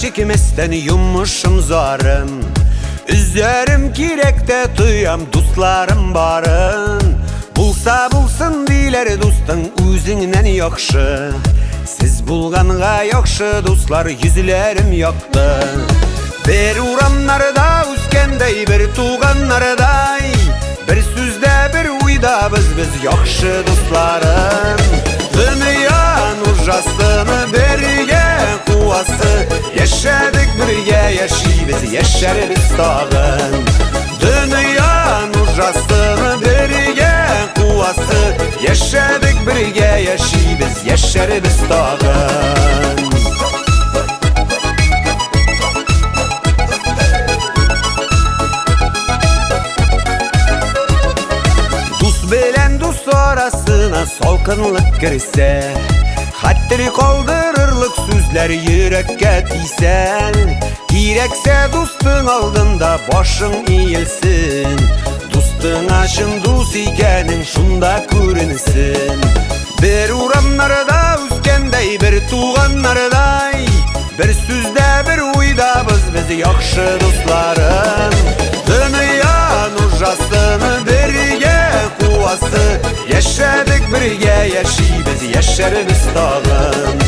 çekmesden yummuşum zarım. Üzlerim kirekte tuyam dostlarım barın. Bulsa bulsun diler dostun üzünden yokşı. Siz bulganğa yokşı dostlar yüzlerim yoktu. Bir uğramlarda üskendey bir tuğanlarday. Bir süzde bir uyda biz yokşı dostlarım. Dünya nurjasını birge kuvası. Yaşadık birge yaşayız yaşarız tağın. Dünya nurjasını birge kuvası. Yaşadık birge yaşayız yaşarız tağın. Arasına solkınlık girse, hattiri kaldırırlık sözler yürekке tiysen. Gerekse dostun aldında başın eğilsin. Dostun aşın dost ikenin şunda görünsün. Bir uğramlarda üskendey bir tuğanlarday. Bir sözde bir uyda biz yakşı dostlarım. Dünya nurjasını birge kuvası. Yaşadık birge yaşayız yaşarız tağın.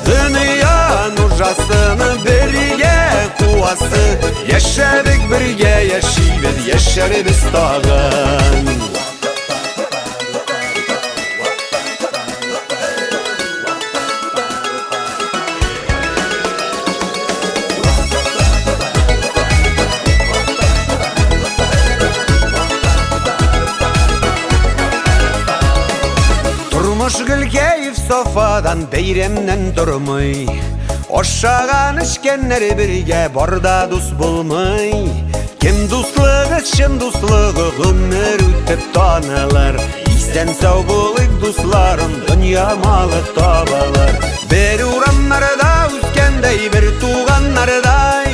Dünya nurjasını birge kuvası. Yaşadık birge yaşayız yaşarız tağın. Gül keyif sofadan beyremden durmay. Oşağan işkenleri birge barda dost bulmay. Kim dostluğu için dostluğu ömür ötüp tanılar. İsten sağ bulik dostların dünya malı tabalar. Bir uğramlarda üskendey bir tuğanlarday.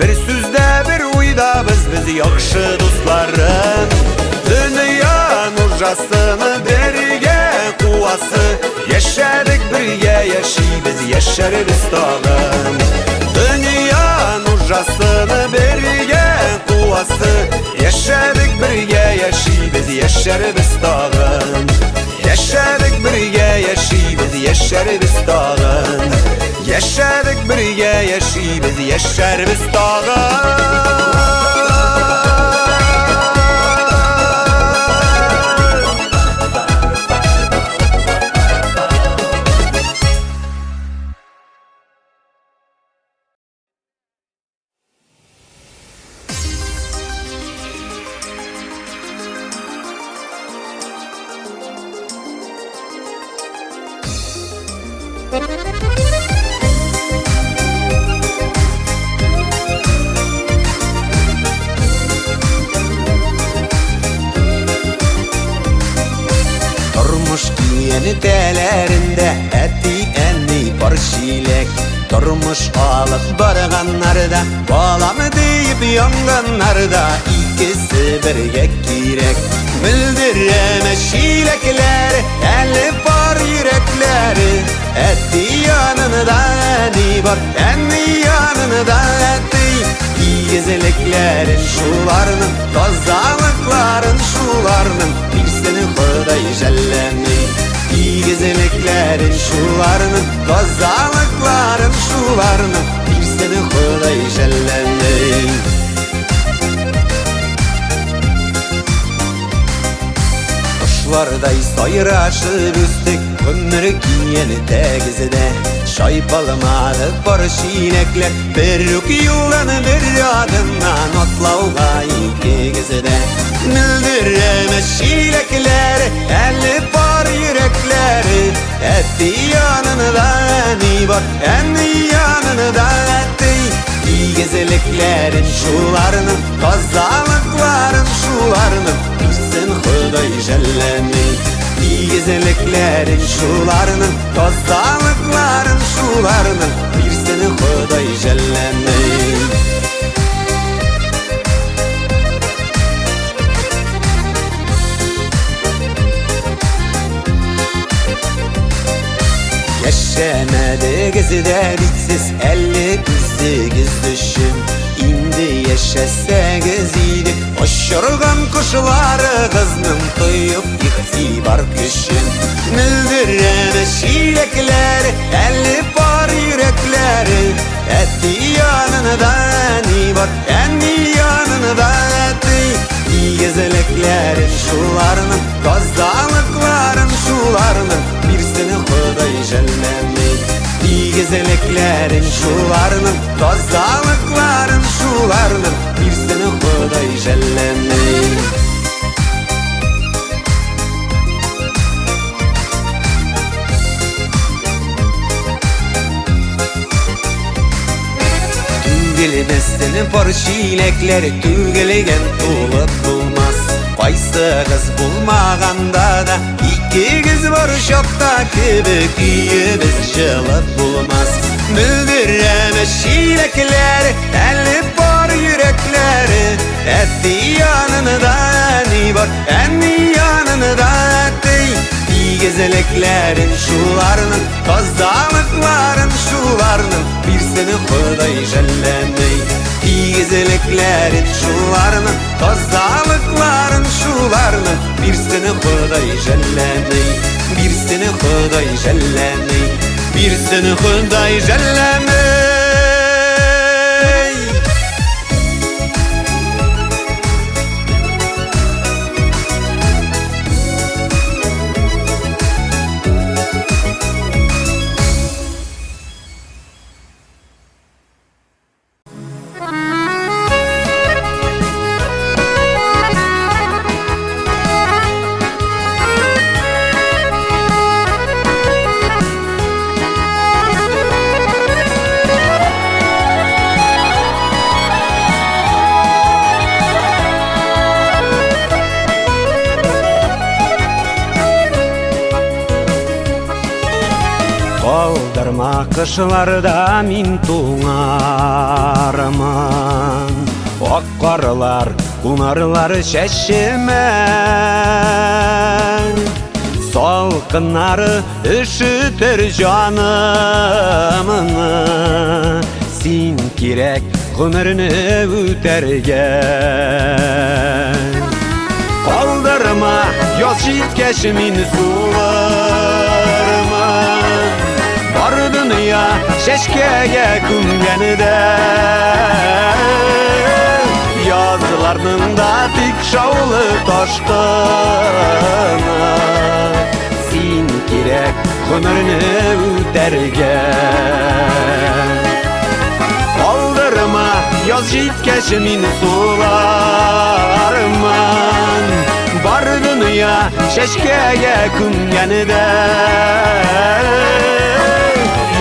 Bir süzde bir uyda biz yakşı dostların. Dünya nurjasını birge kuvası. Yaşadık birge yaşayız yaşarız tağın. Dünya nurjasını birge kuvası. Yaşadık birge yaşayız yaşarız tağın. Yaşadık birge yaşayız yaşarız tağın. Yaşadık birge yaşayız yaşarız tağın. Durmuş yeni telerinde eti enni barşilek. Durmuş alıp barganlarda balamı deyip yanganlarda. İkisi birge girek. Bildireme şilekler elli bar yürekleri. Eti yanında eni var enni yanında eti. İyi gezeliklerin şularının tozalıkların şularının. Bir seni Huday jelleni. İyi gezeliklerin şularının tozalıkların şularının. Bir seni Huday jelleni. Kuşlarday sayraşır üsttük ömür giyeni tegizide. Şaypalamalı barışinekler bir yıldan bir adından otlauğa ikigizide. Bildireme şilekler elli bar yürekleri. Etti yanında eni var enni yanında etti. İyi gezeliklerin şularının kazalıkların şularının. Bilsin Huday jelleni. İyi gezeliklerin şularının kazalıkların şularının. Bilsin Huday jelleni. Yaşamadı gezide bitsiz 50 kız 8 düşün indi yaşa 8 idi Oşurgan kuşları kızның tuyup iktibar küşün Müldireme şilekleri elli var yürekleri Etti yanında ni var enni yanında etti İgezeleklerin şularının Tazdalıkların şularının Birsini Huday jellemey İgezeleklerin şularının Tazdalıkların şularının Birsini Huday jellemey Tügülmesinin porşilekleri tügülgen tulup bulmaz Qaysı kız bulmaganda da iki kız var şokta kibik biz жылып bulmaz Müldireme şilekleri elli var yürekleri Etti yanında ni var enni yanında etti İgezeleklerin şularının Tazdalıkların şularının Birsini Huday jellemey İgezeleklerin şularının Tazdalıkların şularının Birsini Huday jellemey Birsini Huday jellemey Birsini Huday jellemey Kaldırma kışlarda min tuğarman Ok karlar, kunarlar şeşimen Salkınları üşütür canımını Sin kirek ömrünü ütergen Kaldırma yoz jitkeşmin sularman Bar dünya şeşkege küngenide Yazılarının da tik şavlı taşkına Sin kirek ömrünü ütergen Kaldırma yoz jitkeşmin sularman Bar dünya şeşkege küngenide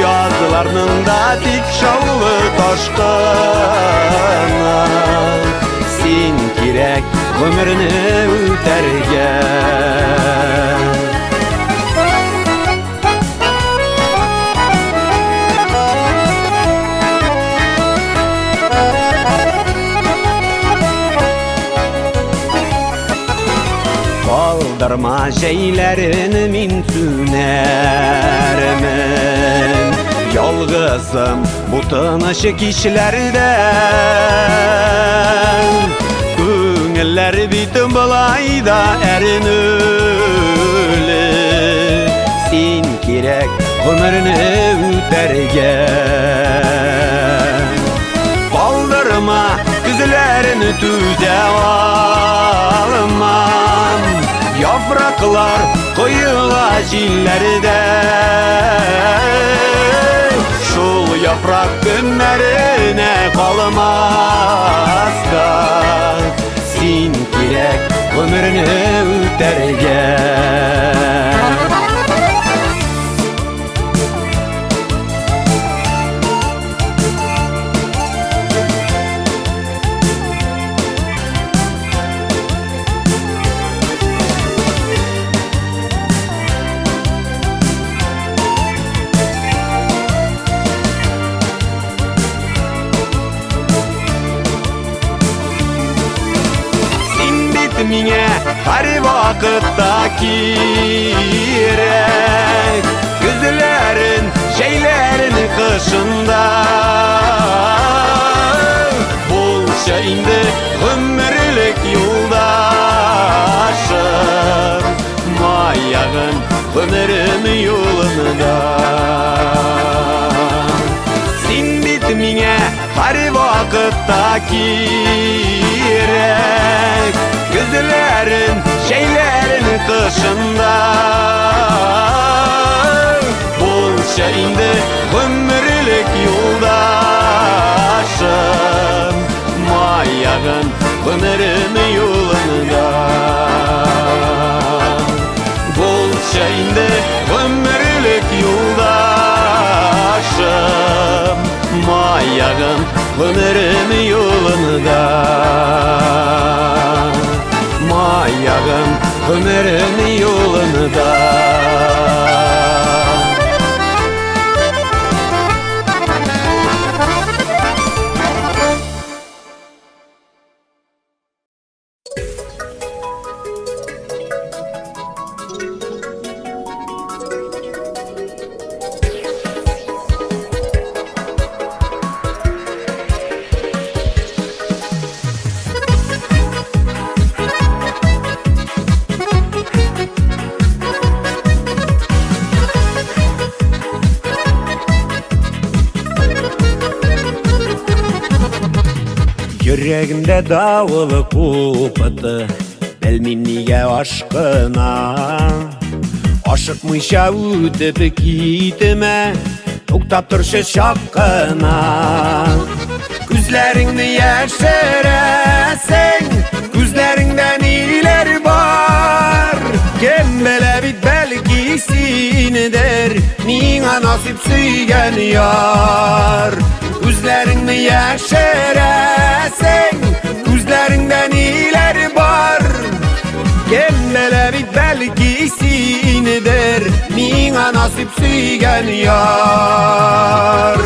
Yazılarının da tik şavlı taşkına Sin kirek ömrünü ütergen Kaldırma şeylerin min tünermen Yalgızım bu tanışık işlerden Günler bitim balayda erin ölü Sin kirek ömrünü ütergen Kaldırma güzlerini tüze almam Yapraklar koyula jillerde Şul yaprak günlerine kalmazsa Sin kirek ömrünü ütergen Mine her vakitta kirek Güzlerin şeylerin kışında yolunda. Sen bitmine her vakitta kirek, gözlerin şeylerin kışında. Bulsa indi ömürlük yoldaşım, mayağın ömrüm yolunda. Bulsa indi ömürlük yoldaşım, mayağın ömrüm yolunda. Mayağın ömrüm yolunda. Yüreğimde davul kupatı, bilmem niye aşkına. Aşıkmışa ötüp gitme, toktap durşu şakkına. Gözlerini yeşeresen, gözlerinden iler var. Kim bile bit belgisini der, nina nasip süygen yar. Gözlerini yeşeresen, gözlerinden iler var. Gemmele bit belgisini der, nina nasip süygen yar.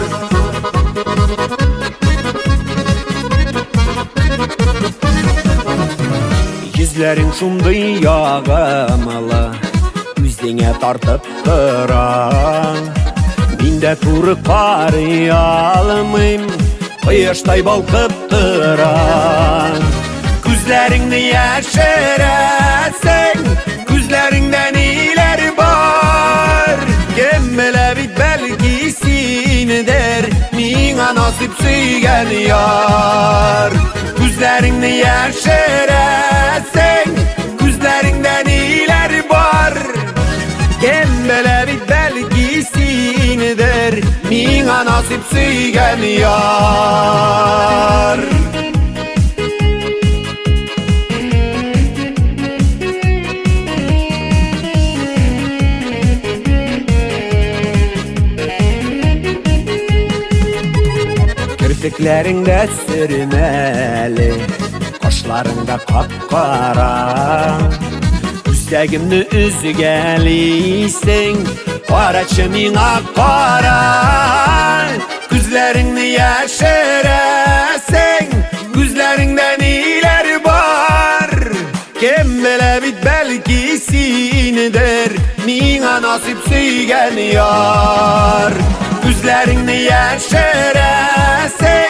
Yüzlerin şunday yağamalı, yüzüne tartıp kıran. Minde turuk parı almayım, kıyıştay balkıp tıran. Gözlerini yeşeresen, gözlerinden iler var. Gemmele bit belgisini der, nina nasip süygen yar. Gözlerini yeşeresen, gözlerinden iler var. Gemmele bit belgisini der, nina nasip süygen yar. Kirpiklerinde sürmeli, kaşlarında kapkara. Üstegimni üzgeliysen, karaçımın akkara. Gözlerini yeşeresen, gözlerinden iler var. Kim bile bit belgisini der, nina nasip süygen yar. Gözlerini yeşeresen,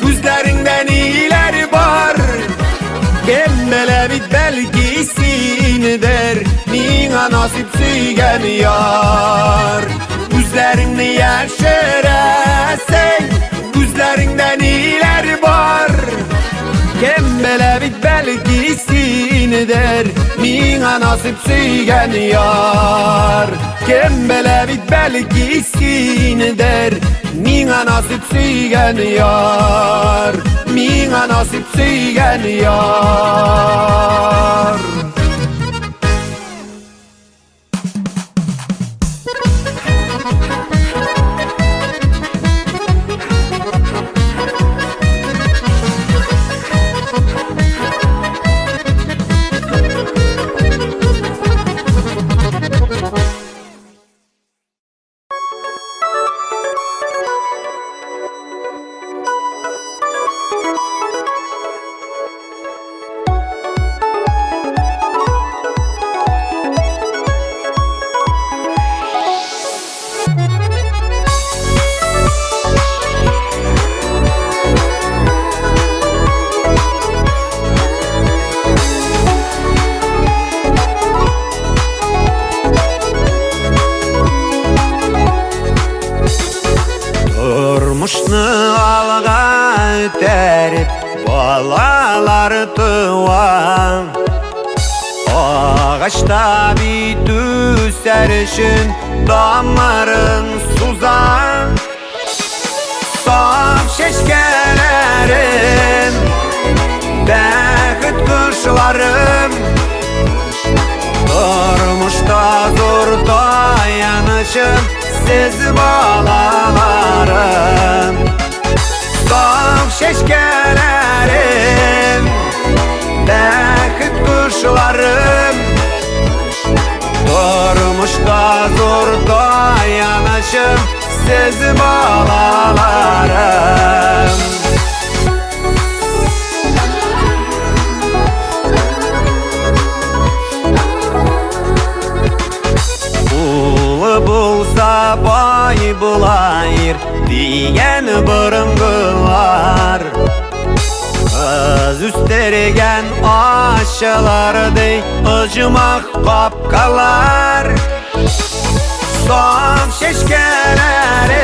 gözlerinden iler var. Gemmele bit belgisini der, nina nasip süygen yar. Gözlerini yeşeresen, gözlerinden iler var. Gemmele bit belgisini der, nina nasip süygen yar. Gemmele bit belgisini der, nina nasip süygen yar. Nina nasip süygen yar. Turmuşni alga terip balalar tuvan Ağaçta bit üserişin damarın suzan Saf şeşkelerim Bäxit kuşlarım Durmuşda zor dayanışım Siz balalarım Saf şeşkelerim Bäxit kuşlarım Durmuşda zor dayanışım Siz balalarım Ulu bulsa bay bulayır diyen bırıngılar Kız üstergen aşılardı ıcımak kapkalar Saf şeşkelerim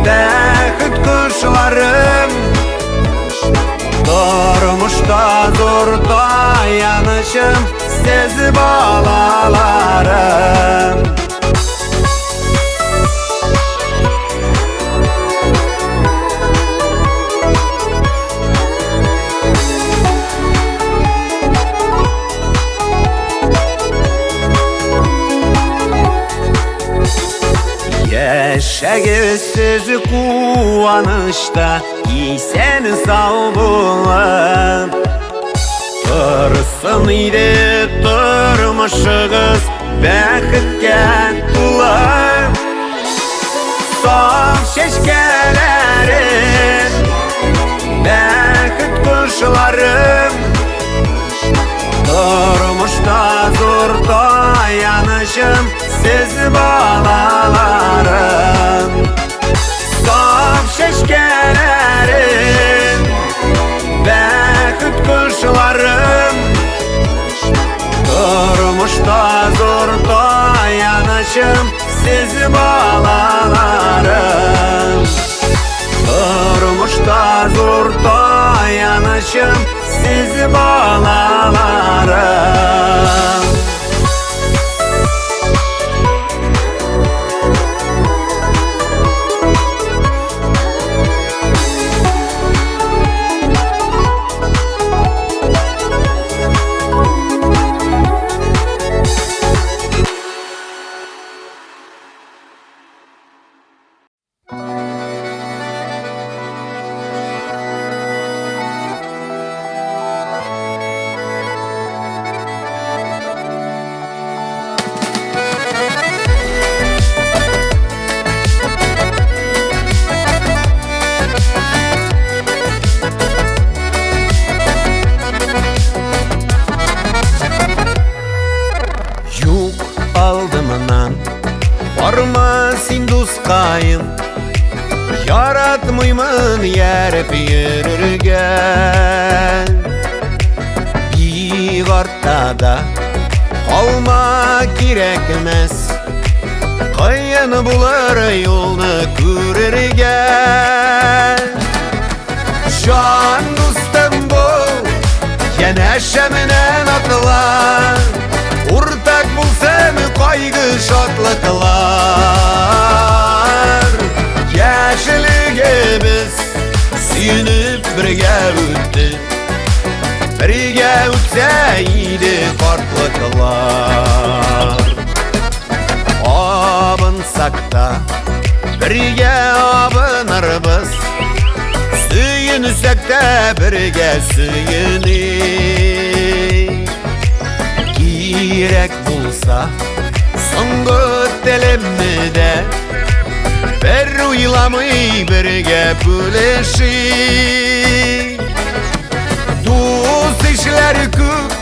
Bäxit kuşlarım Durmuşda zor dayanışım Siz balalarım Yaşagırsız kuvanışta isen sağ bulun Tursun idi turmuşuğuz bäxitke tulan Saf şeşkelerim Bäxit kuşlarım Turmuşda zor dayanışım Siz balalarım Saf şeşkelerim Bäxit kuşlarım Durmuşda zor dayanışım Siz balalarım Durmuşda zor dayanışım Siz balalarım Kayım yaratmıyman yerip yürürgen Bir ortada kalmak gerekmez Kayın bular yolunu görürgen Can dostum bu yeneşeminen atlar Ortak bulsam kaygı şatlıklar Yaşlığımız suyunub birge ötdi Birge ötseydi kartlıklar Abınsak da birge abınırбыз Suyunsek de birge suyunib Gerek bulsa soňgy dilimde bir uylamay birge böleşip Dost işler köp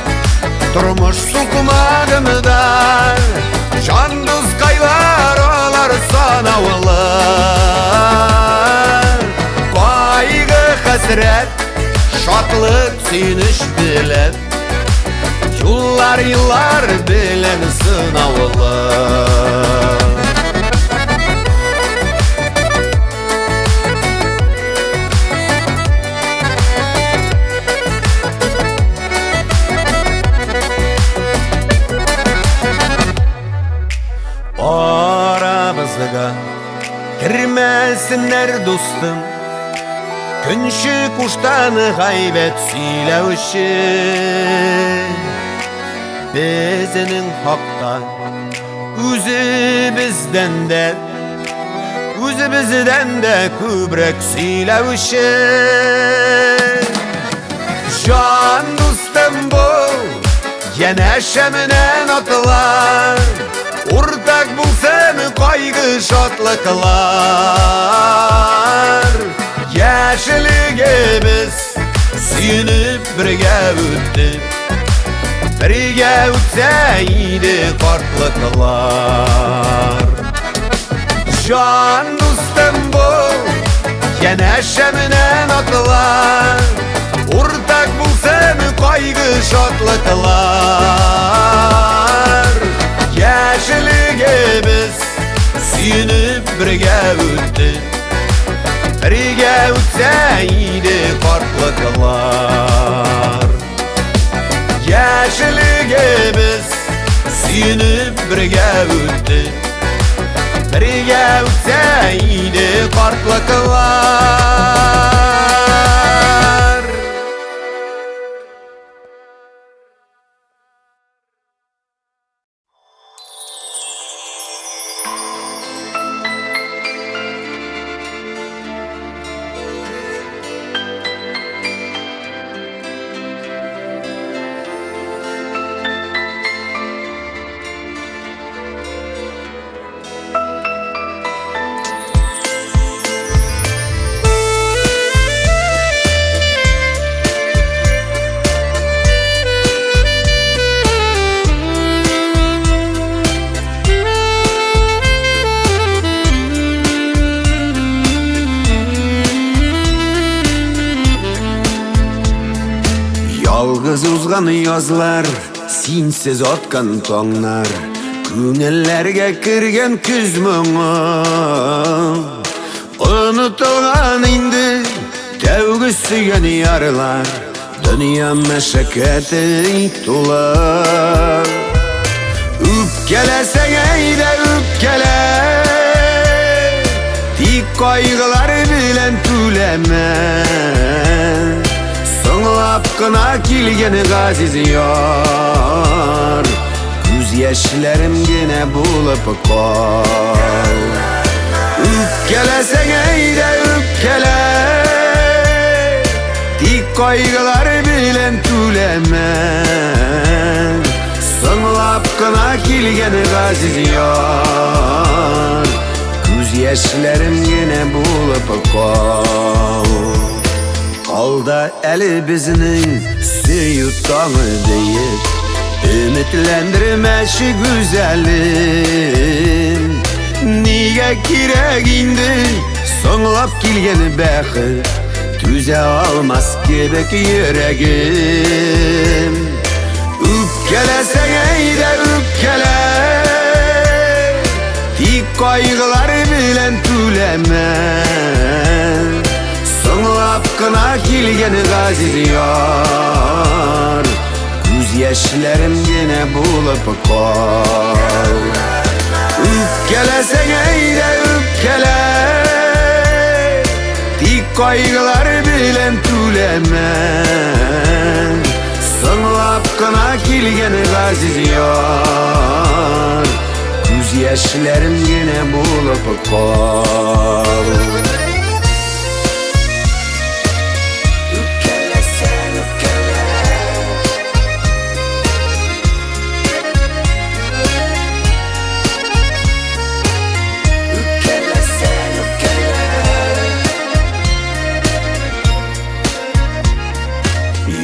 turmuş sukmagymda Can dost kaylar olar sanawlar Kaygı hasret şatlyk suyunuş bilen Yıllar yıllar bilen sınavlar aşkıga kirmesinler dostum. Күнші куштаны ғайбет сөйлеуші Бізінің хақта Өзі бізден де көбірек сөйлеуші Жан достым бұл Янәшәмінен атылар Ортақ болсын қайғы шатлықлар Яшілігіміз сүйініп бірге өтті Бірге өтсейді қартлықлар Жан достым бұл Янәшәмінен атылар Ортақ болсын қайғы шатлықлар Яшілігіміз сүйініп бірге өтті Бірге өтсейді қартлықлар Яшілігіміз сүйініп бірге өтті Бірге өтсейді қартлықлар Yalğız uzgan yazlar, sinsiz atkan tağlar Көңіллерге кірген күз мұңы Ұнытылған инді тәугі сүйген ярлар Дүния мәшәкәті толы Үпкелесең әйді үпкеле Тик қайғылар білен түлеме Соңлап қына келген ғазиз яр Күз яшілерім гене болып қал Үпкелесең әйді үпкеле Тик қайғылар білен түлеме Соңлап қына келген ғазиз яр Күз яшілерім гене болып қал Алда әлі біздің сүйі таңы дейір Үмітлендірмәші güzelin Неге керек инді соңлап келген бәқіт Түзе алмас кебек жүрегім Үпкелесең әйді үпкеле Тик қайғылар білен түлеме Соңлап қына келген ғазиз яр Күз яшілерім гене болып қал Үпкелесең әйді үпкеле Тик қайғылар білен түлеме Соңлап қына келген ғазиз яр Күз яшілерім гене болып қал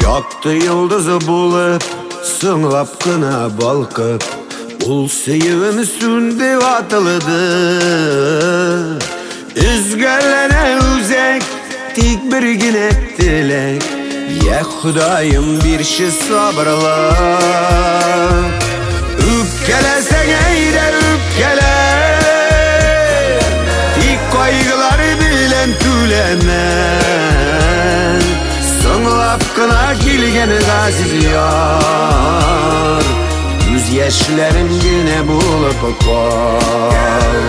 Yaktı yıldızı bulup, sığlap kına balkıp Ул сүйігім сүнді атылыды Үзгәләнә үзәк, тик бір генә теләк Я Құдайым бирші сабырлык Үпкәләсәң әйдә үпкәлә Тик кайгылар белән түләмә Соңлап кына килгән газиз яр Күз яшьләрем генә булып кал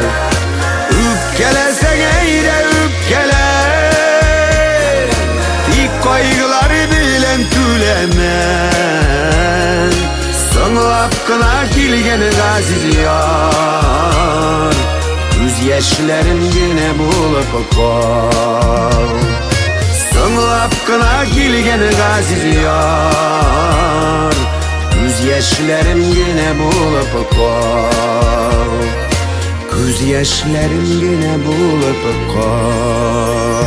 kilgeni aziz yar, göz yaşlarım yine bulup kal. Sığınıp kına kilgeni aziz yar, göz yaşlarım yine bulup kal. Göz yaşlarım yine bulup kal.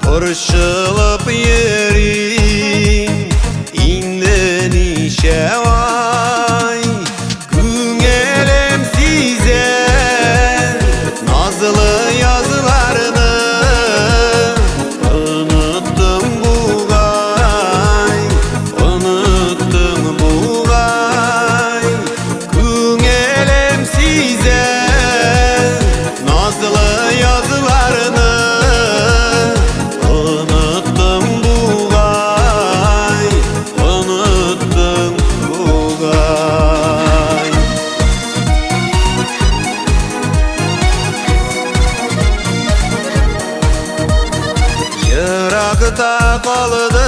Torşılıp yerim inden işe vay. Günelem size nazlı yazılarını unuttum buğay, unuttum buğay. Günelem size nazlı yazılarını Yırakta kaldı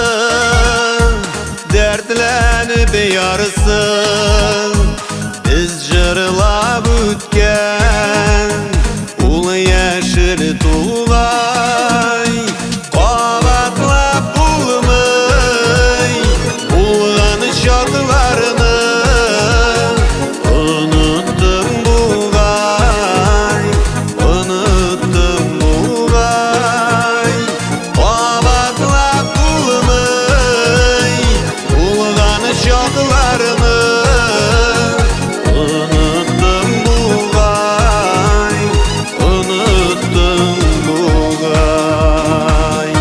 dertlenip yarısı, biz jırlap ötken ul yeşil tuğay. Qavatlap bulmay bulgan şadlarını unuttum buğay, unuttum buğay. Qavatlap bulmay bulgan şadlarını unuttum buğay, unuttum buğay.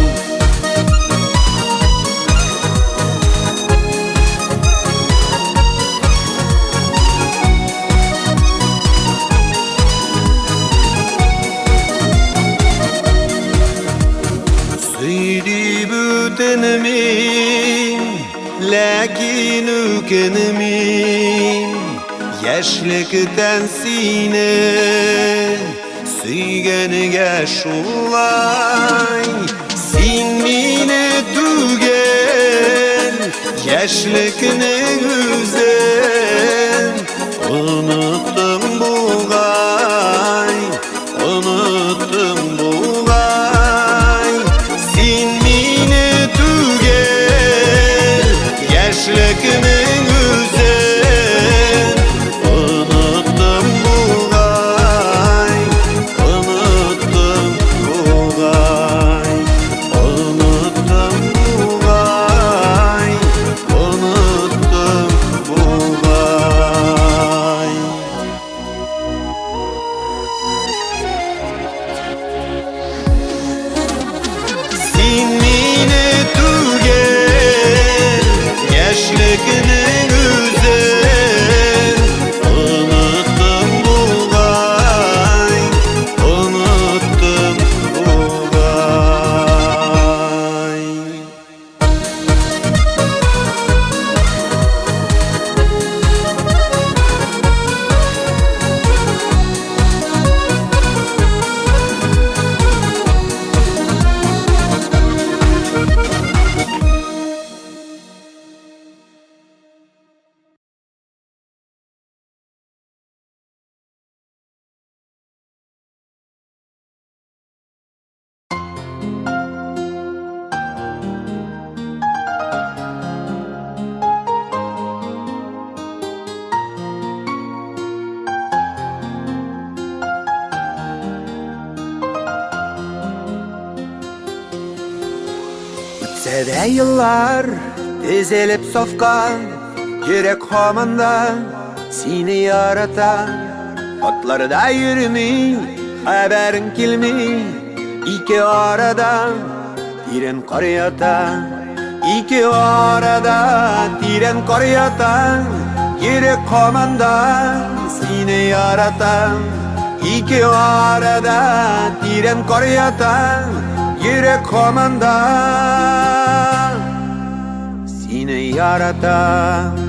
Süydü bütünümün, lakin ökünümün yaşlıktan seni süygeniga şulay. Sen meni tugel yaşlıkning o'zin unuttum buğay, unuttum buğay. Sen meni tugel yaşlıkning o'zin unuttum buğay, unuttum buğay, unuttum buğay, unuttum buğay. Sen meni tugel yaşlıkning o'zin unuttum buğay, unuttum buğay. Ötse yıllar dizilip safkan, yürek hamında seni yaratan. Atlarda yürümey, haberin kelmey, iki aradan derin qar yatan. İki arada tiren kar yatan, yürek komandan seni yaratan. İki arada tiren kar yatan, yürek komandan seni yaratan.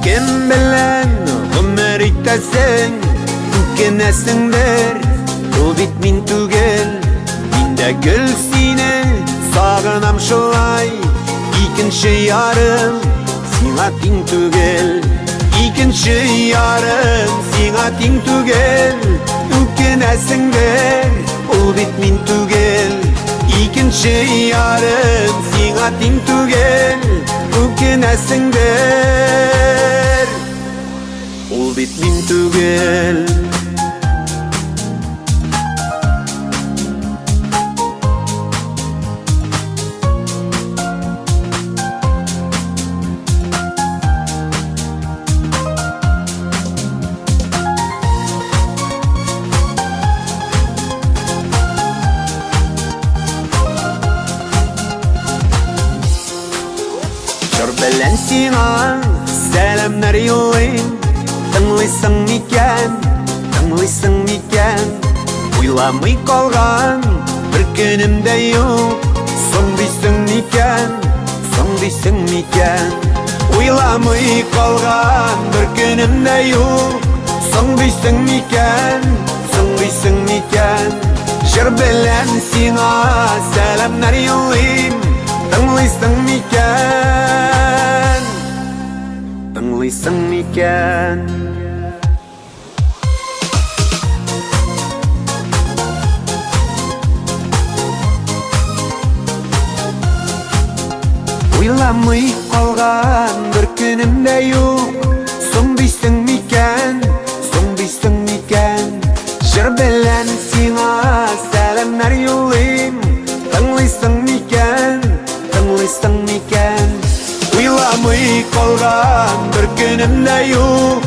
Kim bilen ömür ittesen tükenesindir. Bu bit min tugel, minde gül seni sağınam şolay. İkinci yarım sina ting tugel, İkinci yarım sina ting tugel. Tükenesindir, bu bit min tugel. İkinci yarım sina ting tugel. Tükenesindir, ol bit min tugel. Bilen sana selamlar yollayım. Tınlıysan miken, tınlıysan miken. Uylamay kalgan bir günüm de yok. Son diysin miken, son diysin miken. Uylamay kalgan bir günüm de yok. Son diysin miken, son diysin miken. Jır bilen sana selamlar yollayım. Tınlıysan miken, tınlıysan miken. Uylamay kalgan bir günüm de yok. Son diysin miken, son diysin miken. Jır bilen sana selamlar yollayım. Tınlıysan miken, tınlıysan miken. Uylamay kalgan bir günüm de yok.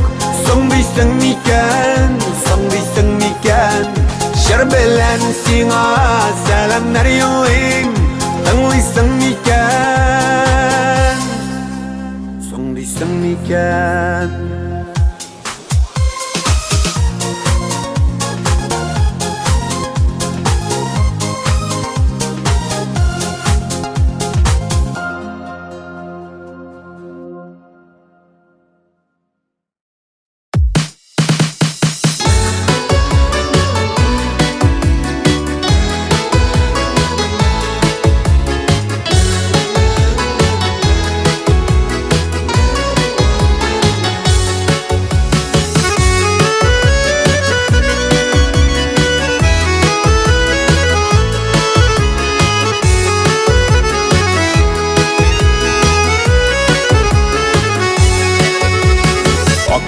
Son diysin miken, son diysin miken. Jır bilen sana selamlar yollayım. Tınlıysan miken, son diysin miken.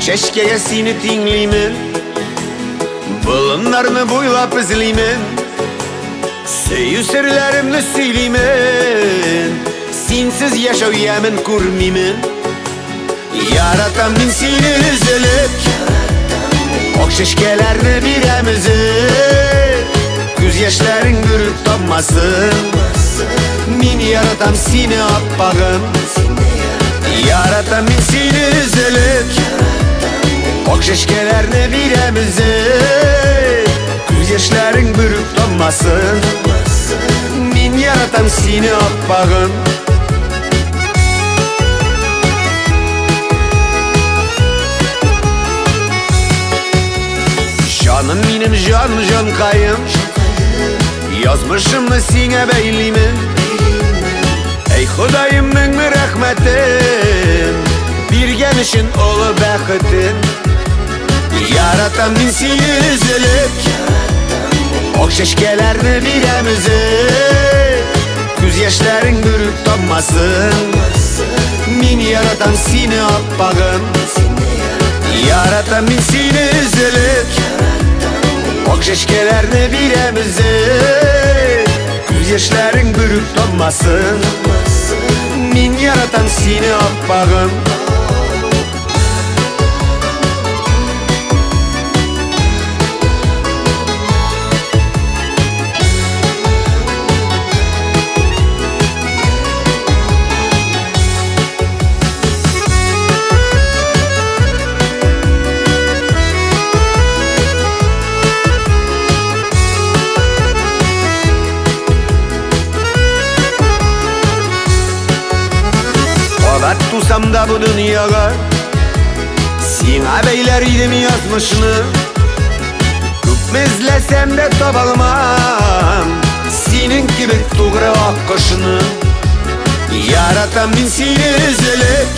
Çeşkeye seni dinleymin, bulunlarını boylap izleymin. Söyü sırlarımını söyleymin, sensiz yaşav yemin kurmaymin. Yaratan min seni üzülüp, ok çeşkelerini biremizip. Göz yaşların görüp tanmasın, min yaratan seni appağım. Yaratan min seni üzülüp, ok çeşkelerini biremizip. Göz yaşların bürüp donmasın, min yaratan seni appağım. Canım benim can kayım, yazmışımı sine beyliyim. Ey Xudayım min rahmetim, birgenişin olu bəxitim. Yaratan min seni üzülüp, ok çeşkelerini biremizip. Göz yaşların bürüp donmasın, min yaratan seni appağım. Yaratan min seni üzülüp, ok çeşkelerini biremizip. Göz yaşların bürüp donmasın, min yaratan seni appağım. tuğsam da bu dünyaga Sina beyleriydim yazmışını Köpmezlesem de tabalmam Senin gibi tuğra akışını Yaratan bin seni üzülüp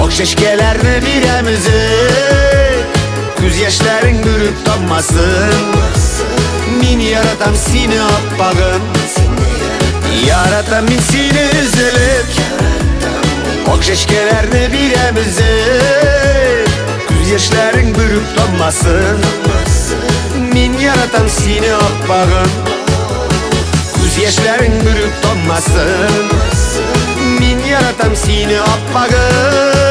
Okşeşkelerini biremizi Göz yaşların görüp tanmasın Min yaratan seni appağın Yaratan bin seni üzülüp Okşeşkelerini biremizi Göz yaşların görüp tanmasın Min yaratan seni appağın Göz yaşların görüp tanmasın Min yaratan seni appağın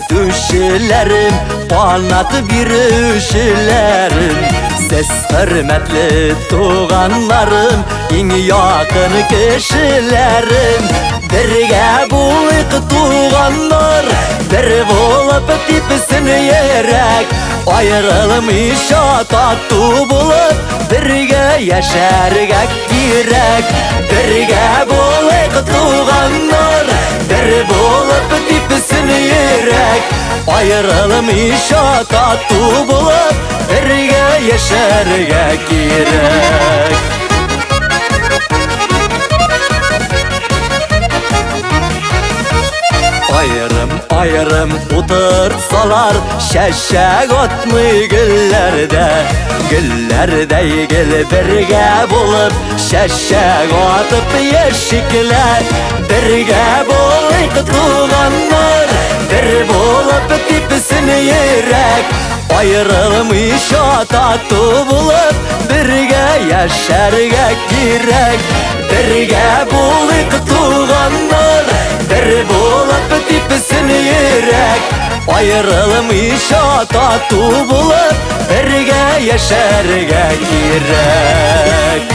Düşlerim, anlatı bir üşülerim Ses hürmetli tuğanlarım, en yakın kişilerim Birge bulayık tuğanlar, bir bulup tipisin yerek Ayrılmışa tatlı bulup, birge yaşargak gerek Birge bulayık tuğanlar, bir bulup tipisin yerek Ayrılmışa tatlı bulup birge yaşarga gerek Ayrım otursalar şeşek atmay güllerde Güllerde gel birge bulup şeşek atıp yeşikler Birge bulayık tuğanlar bir bulup tipisin yerek Ayrılmışa tatlı bulup birge yaşarga gerek Birge bulayık tuğanlar bir bulup tipisin yerek Ayrılmışa tatlı bulup birge yaşarga gerek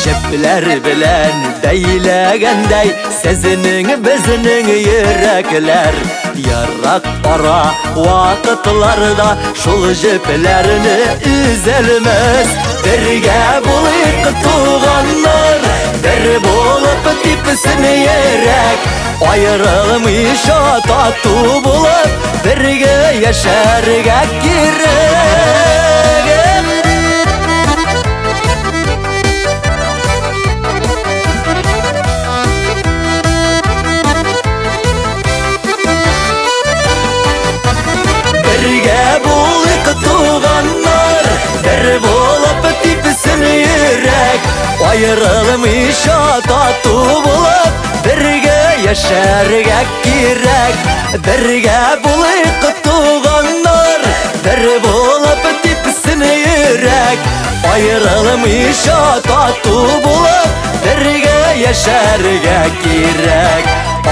Şepler bilen deylegендей Sezinin bizinin yürekler Yarak ara vakıtlarda Şul jeplerini üzelmez Birge bulayık tuğanlar Bir bulup tipisin yerek Ayrılmışa tatlı bulup birge yaşarga gerek Birge bulayık tuğanlar Bir bulup tipisin yerek Ayrılmışa tatlı bulup birge yaşarga gerek Birge bulayık tuğanlar Bir bulup tipisin yerek Ayrılmışa tatlı bulup birge yaşarga gerek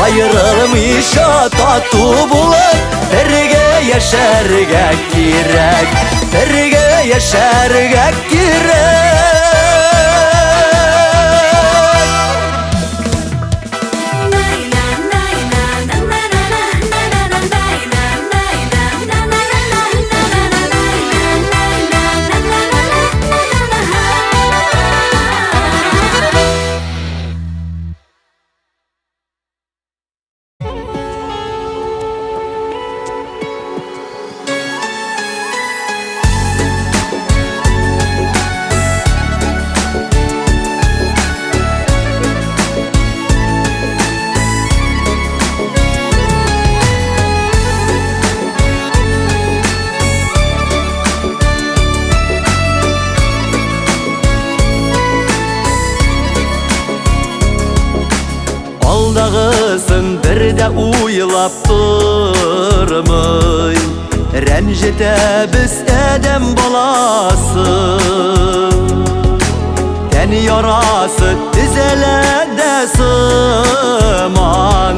Ayrılmışa tatlı bulup birge yaşarga gerek Birge yaşarga gerek qarab durmay Rəncitəbiz ədəm balası Tən yarası dizelədə sıman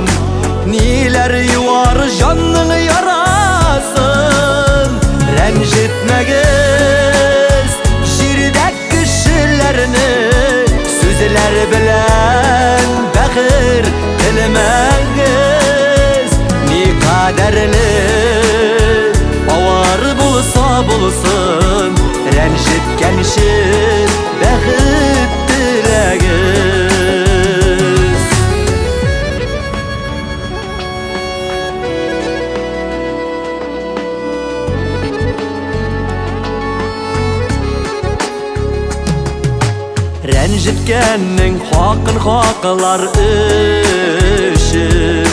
Niler yuvar canın yarasın Rəncitməgiz şirdək kişilərini Sözlər bilən bəxir dilməgiz Ni qaderli avar bulsa bulsun Rəncitken şir bəxit diləgiz Rəncitkenning haqqın haqlar işin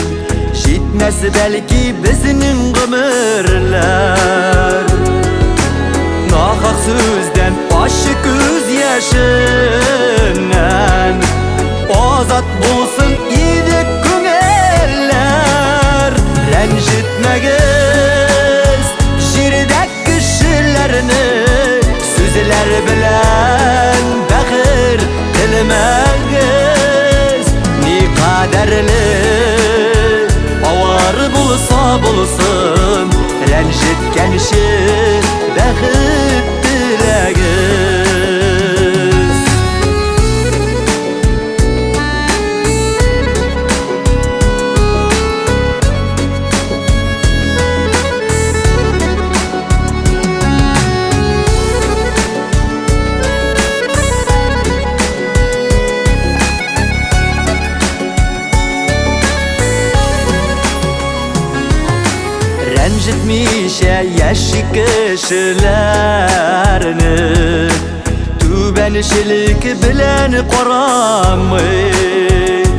Jitməs belki bizning ömürlər Nahaq sözdən başı göz yaşından Azat bulsun idik küngeller Rəncitməgiz şirdək kişilərini Sözlər bilən bəxir dilməgiz Ni qaderli avar bulsa bulsun Rəncitken şir bəxit diləgiz Rəncitmişə yaşı kişilərini Tübənişilik bilən qoramıq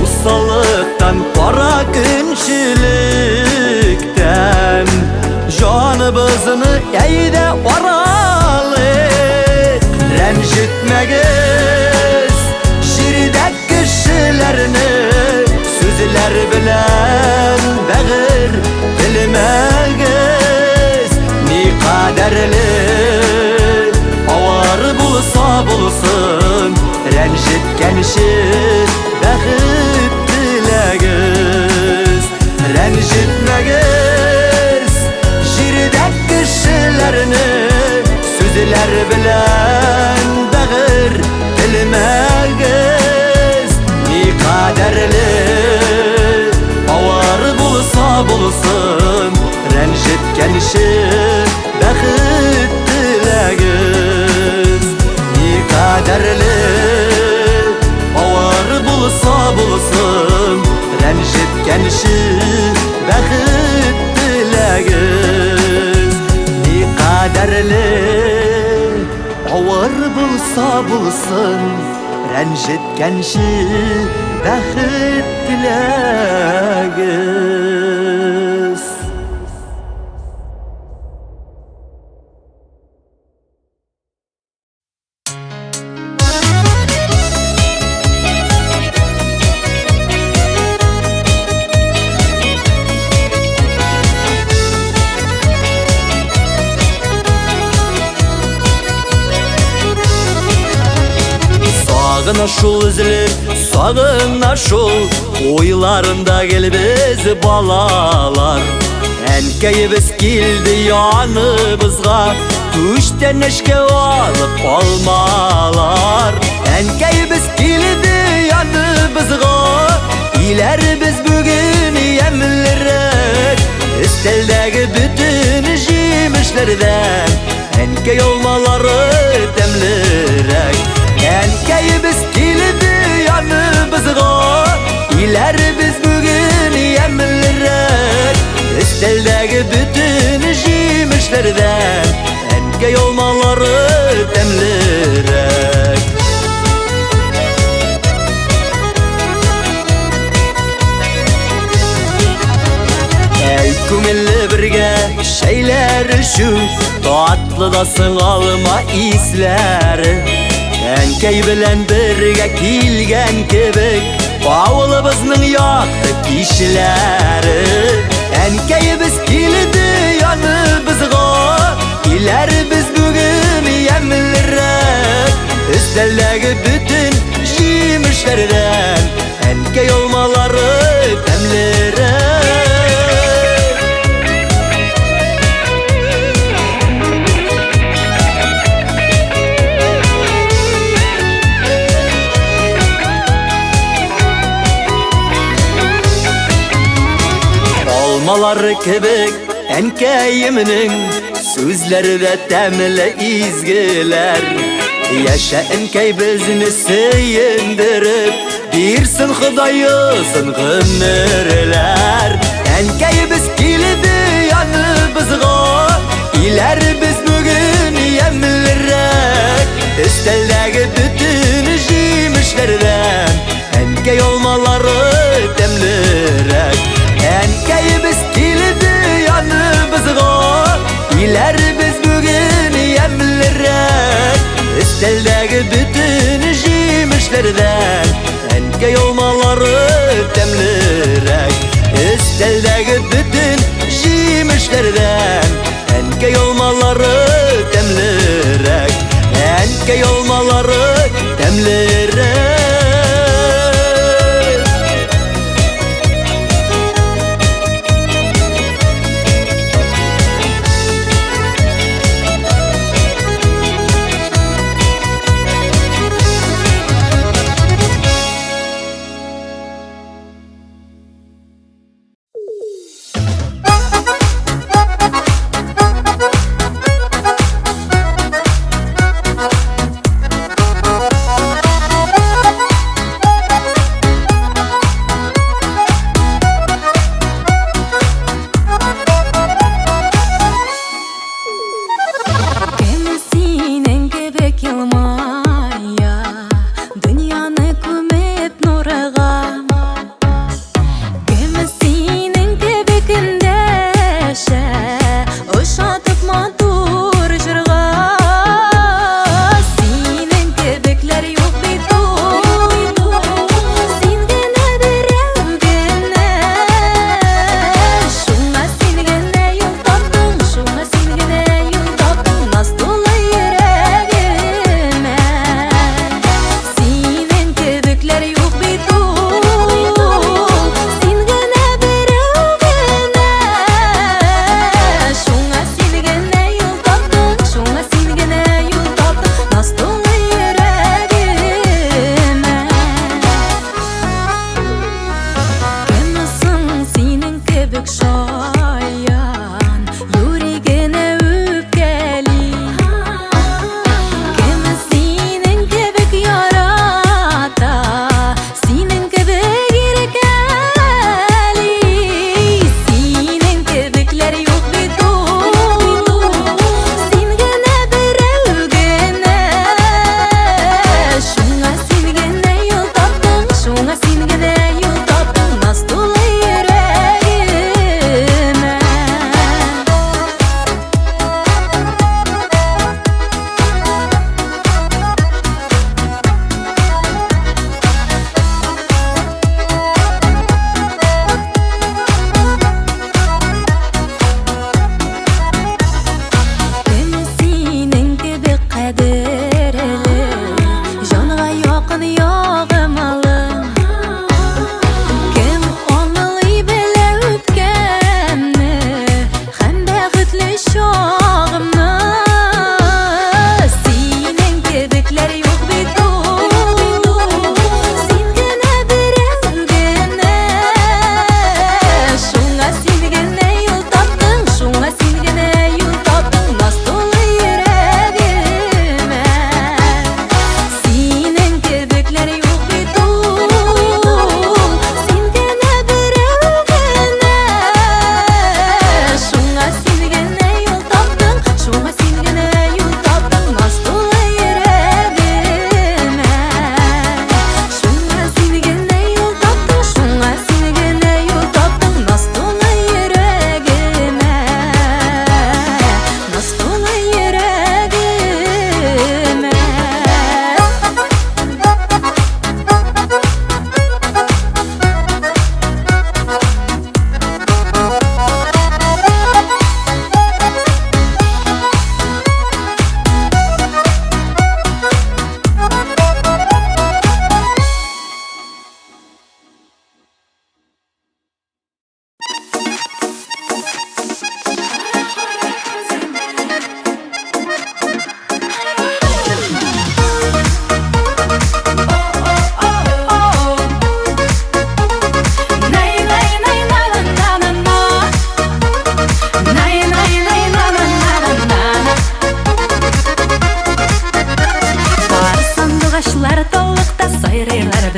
Ustalıqdan, para günçilikdən Canımızını əydə varalıq Rəncitməgiz şirdək kişilərini Sözlər bilən bəğir dilməgiz Ni qaderli avar bulsa bulsun Rəncitken şir bəxit diləgiz Rəncitməgiz şirdək kişilərini Sözlər bilən bəğir dilməgiz Ni qaderli avar bulsa bulsun Rəncitken şir bəxit diləgiz Ni qaderli avar bulsa bulsun Rəncitken şir bəxit diləgiz Ni qaderli avar bulsa bulsun Rəncitken şir bəxit diləgiz Sağına şul üzülüp, sağına şul Oylarında gelbiz balalar Enkeyimiz kildi yanımızga Düşten eşke alıp almalar Enkeyimiz kildi yanımızga İler biz bugün yemlirik İsteldeki bütün jimişlerden Enkey olmaları demlirek Enkeyimiz kilidi yanımızga İler biz bugün yemlirik İsteldeki bütün jimişlerden Enkey olmaları demlirek Ey kumilli birge şeyler şu Tatlıdasın alma isleri Enkey bilen birge kilgen kebek Avulubuzning yoqdi kishlari Ankayimiz keldi yonimizga Ilar biz bugun yamlirak Üsteldagi bütün jimishlardan Ankay olmalari tamlirak Olmaları kibik Ankayimning Sözlerida tamli izgilar Yaşa Ankay bizni suyundirib Bersin Xudoyusin g'umrlar Ankay biz keldi yonimizga Ilar biz bugun yamlirak Üsteldagi bütün jimishlardan Ankay olmalari tamlirak Ankayimiz keldi yonimizga Ilar biz bugun yamlirak Üsteldagi bütün jimishlardan Ankay olmalari tamlirak Üsteldagi bütün jimishlardan Ankay olmalari tamlirak Ankay olmalari tamlirak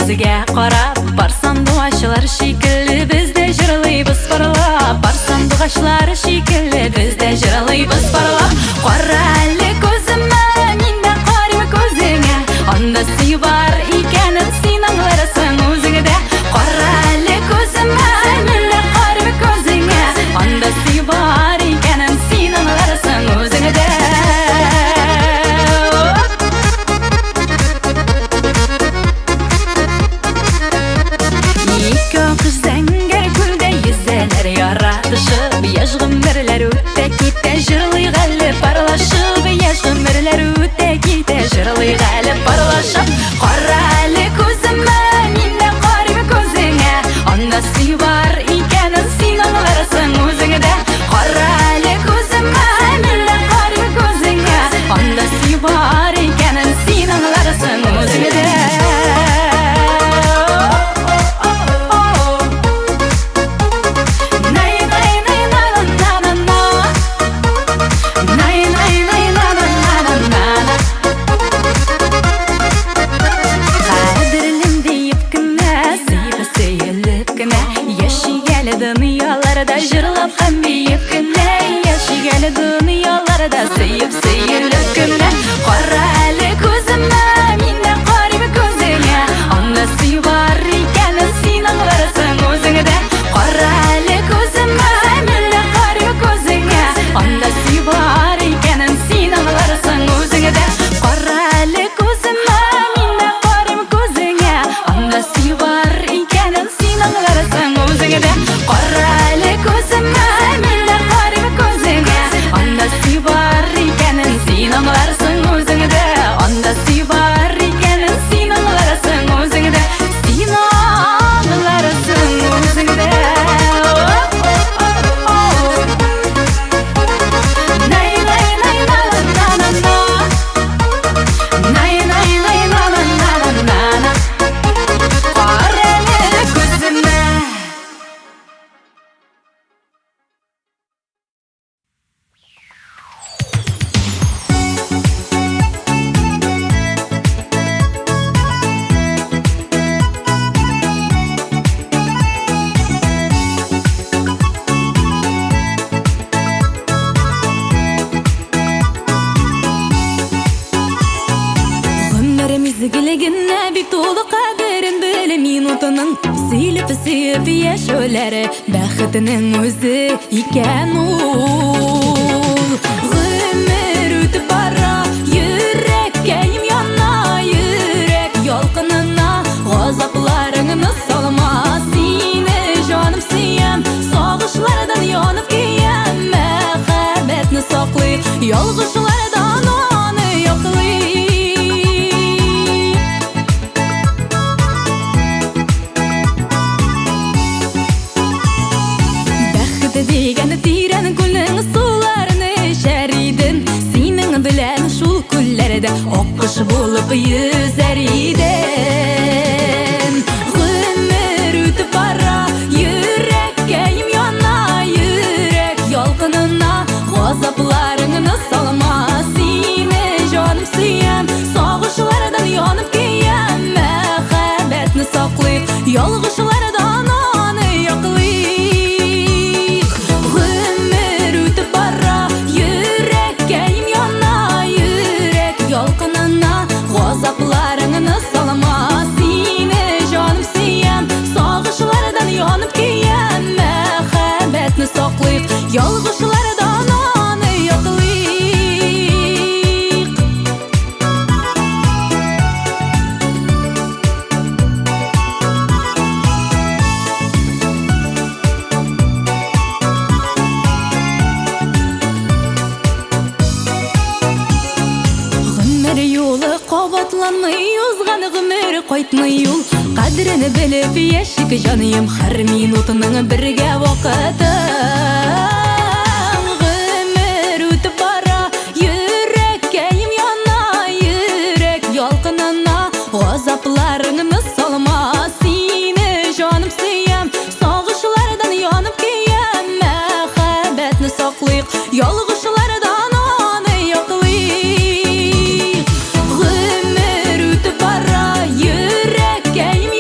көзіге қарап, барсам дұғашылар шикілі, бізде жырлайбыз парлап. Барсам дұғашылар шикілі, бізде жырлайбыз парлап. Қара әлі көзіме, мен де қарым көзіңе, онда сүй бар екенін сен аңғарасың өзіңде. Қара әлі көзіме, мен де қарым көзіңе, онда сүй бар екенін сен аңғарасың өзіңде. Яш ғымырлар өтті кетті жырлайық әлі парлашып. Яш ғымырлар өтті кетті жырлайық әлі парлашып. Қара әлі көзіме, мен де қарым көзіңе, онда сүй бар екенін сен аңғарасың өзіңде. Қара әлі көзіме, мен де қарым көзіңе, онда сүй бар екенін сен аңғарасың өзіңде. Dünya'larda jırlap hem biyip güne, yaşayılı dünya'larda seyip seyirlip güne. Qara әлі көзіме, мен де қарым көзіңе, онда сүй бар екенін сен аңғарасың өзіңде. Qara әлі көзіме, мен де қарым көзіңе, онда сүй бар екенін сен аңғарасың өзіңде. Qara әлі көзіме, мен де қарым көзіңе, онда сүй бар екенін сен аңғарасың өзіңде. Qara әлі көзіме, мен де қарым көзіңе, онда сүй бар екенін сен аңғарасың өзіңде. Онда сүй бар екенін сен аңғарасың өзіңде. Сен аңғарасың өзіңде. Мезгілігіне бек толы қадірін білі минутының, сейліп-сейіп ешөлері бәхітінің өзі екен ол. Ғымыр өтіп бара, жүрек кәйім яна, жүрек ялқынына, ғазапларыңны салма. Сені жаным сүйем, сағышлардан янып кейем, мәхәббәтні сақлай, ялғышылардан оны яқлай. Дегені тирен күлің суларыны шәридін, сенің білән шул күлләрді оққыш болып yüзәр иден. Ғымыр өтіп бара, жүрек кәйім яна, жүрек ялқынына, ғазапларыңны салма. Сені жаным сүйем, сағышлардан янып кейем, мәхәббәтні сақлай, ялғышылардан оны яқлай. Ғазапларыңны салма. Сені жаным сүйем, сағышлардан янып кейем, мәхәббәтні сақлай, ялғышылардан оны яқлай. Қабатланмай узған ғымыр қайтмай ул, қадіріні біліп ешік жаныйым, әр минутының бірге вақыты. Ғымыр өтіп бара, жүрек кәйім яна, жүрек ялқынына, ғазапларыңны салма. Сені жаным сүйем, сағышлардан янып кейем, мәхәббәтні сақлай, ялғышылардан оны яқлай. Yürek keyim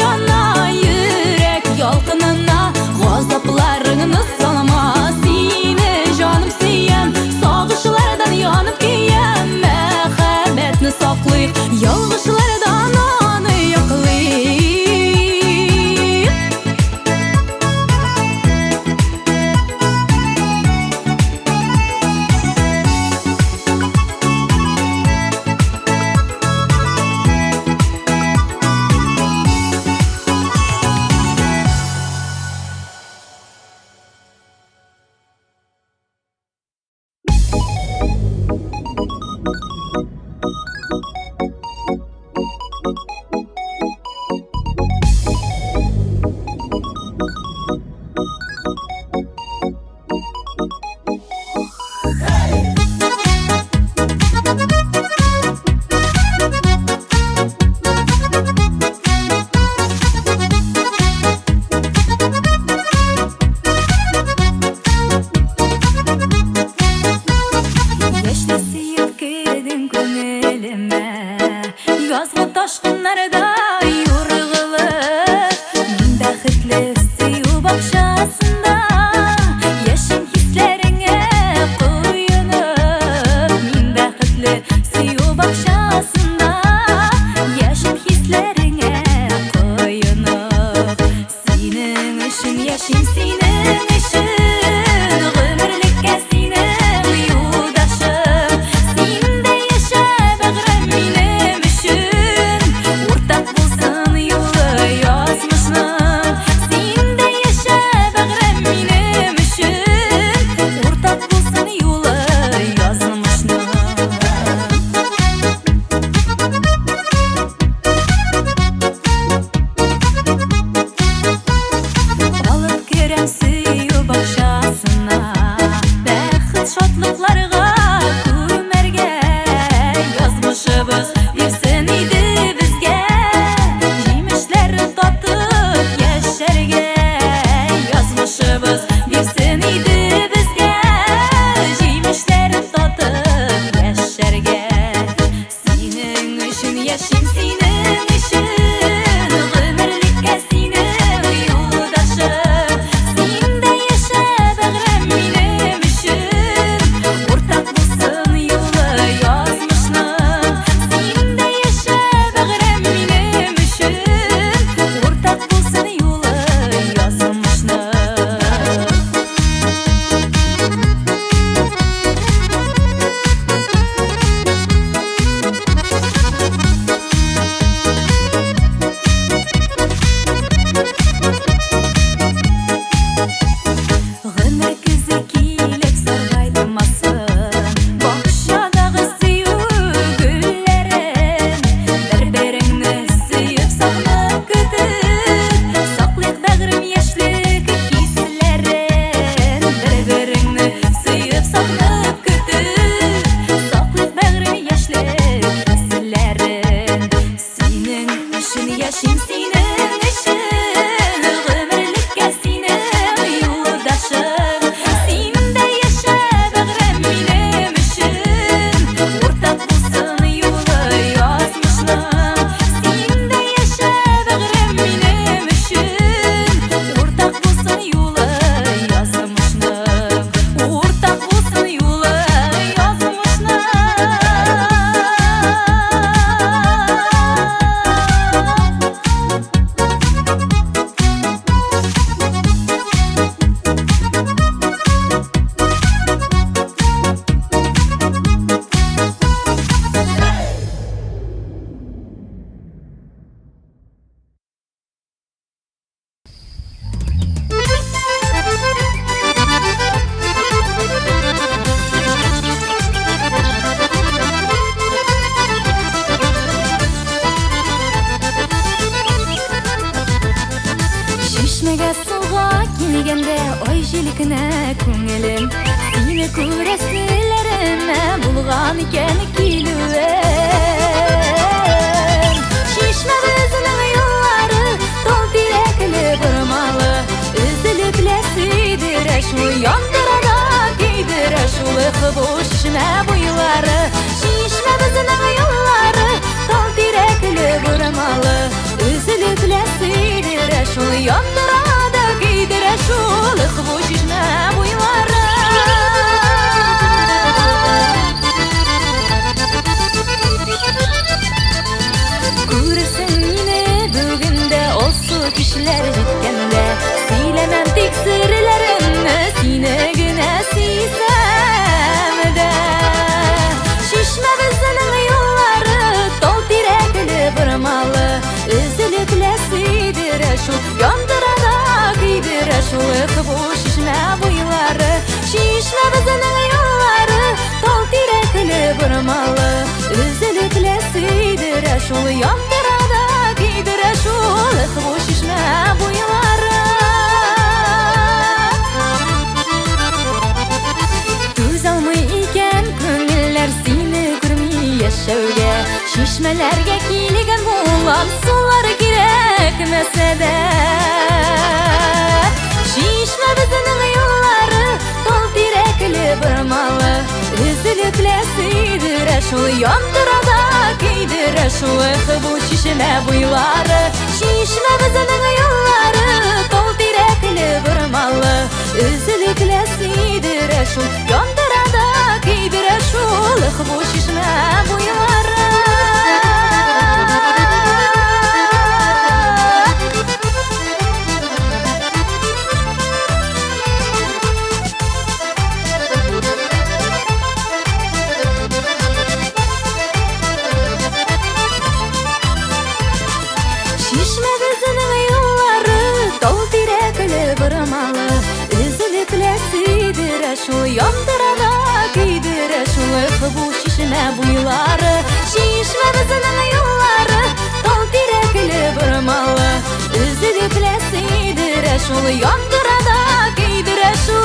келгенде ой желкіне көңілім сені көресілеріме болған екен келуім шешме өзінің юллары тол тирекілі бұрмалы үзіліп ләсидір әшу яндырада кейдір әшулы қыбуш шешме бойлары шешме өзінің юллары тол тирекілі бұрмалы үзіліп ләсидір әшу яндырада кейдір әшулы қыбуш шешме бойлары көрсін мені бүгінде осы кешілер жеткенде сөйлемем тек сырларымны сені генә сүйсем де шешме біздің юллары тол тирекілі бұрмалы үзіліп ләсидір әшу яндырада кейдір әшулы қыбуш шешме бойлары шешме біздің юллары тол тирекілі бұрмалы үзіліп ләсидір әшулы яндырада Şişmelerge kiligen bulam suları gerekmese de Şişme bizinin yolları dol direkli bir malı Üzülüple sıydıra şu yandırada giydire şu bu şişme buyları Şişme bizinin yolları dol direkli bir malı Üzülüple sıydıra şu yandırada giydire şu bu şişme buyları Şişme bizinin yolları dol direkli bir malı Üzülüple sıydıra şu yandırada giydire şu bu şişme buyları Şişme bizinin yolları dol direkli bir malı Üzülüple sıydıra şu yandırada giydire şu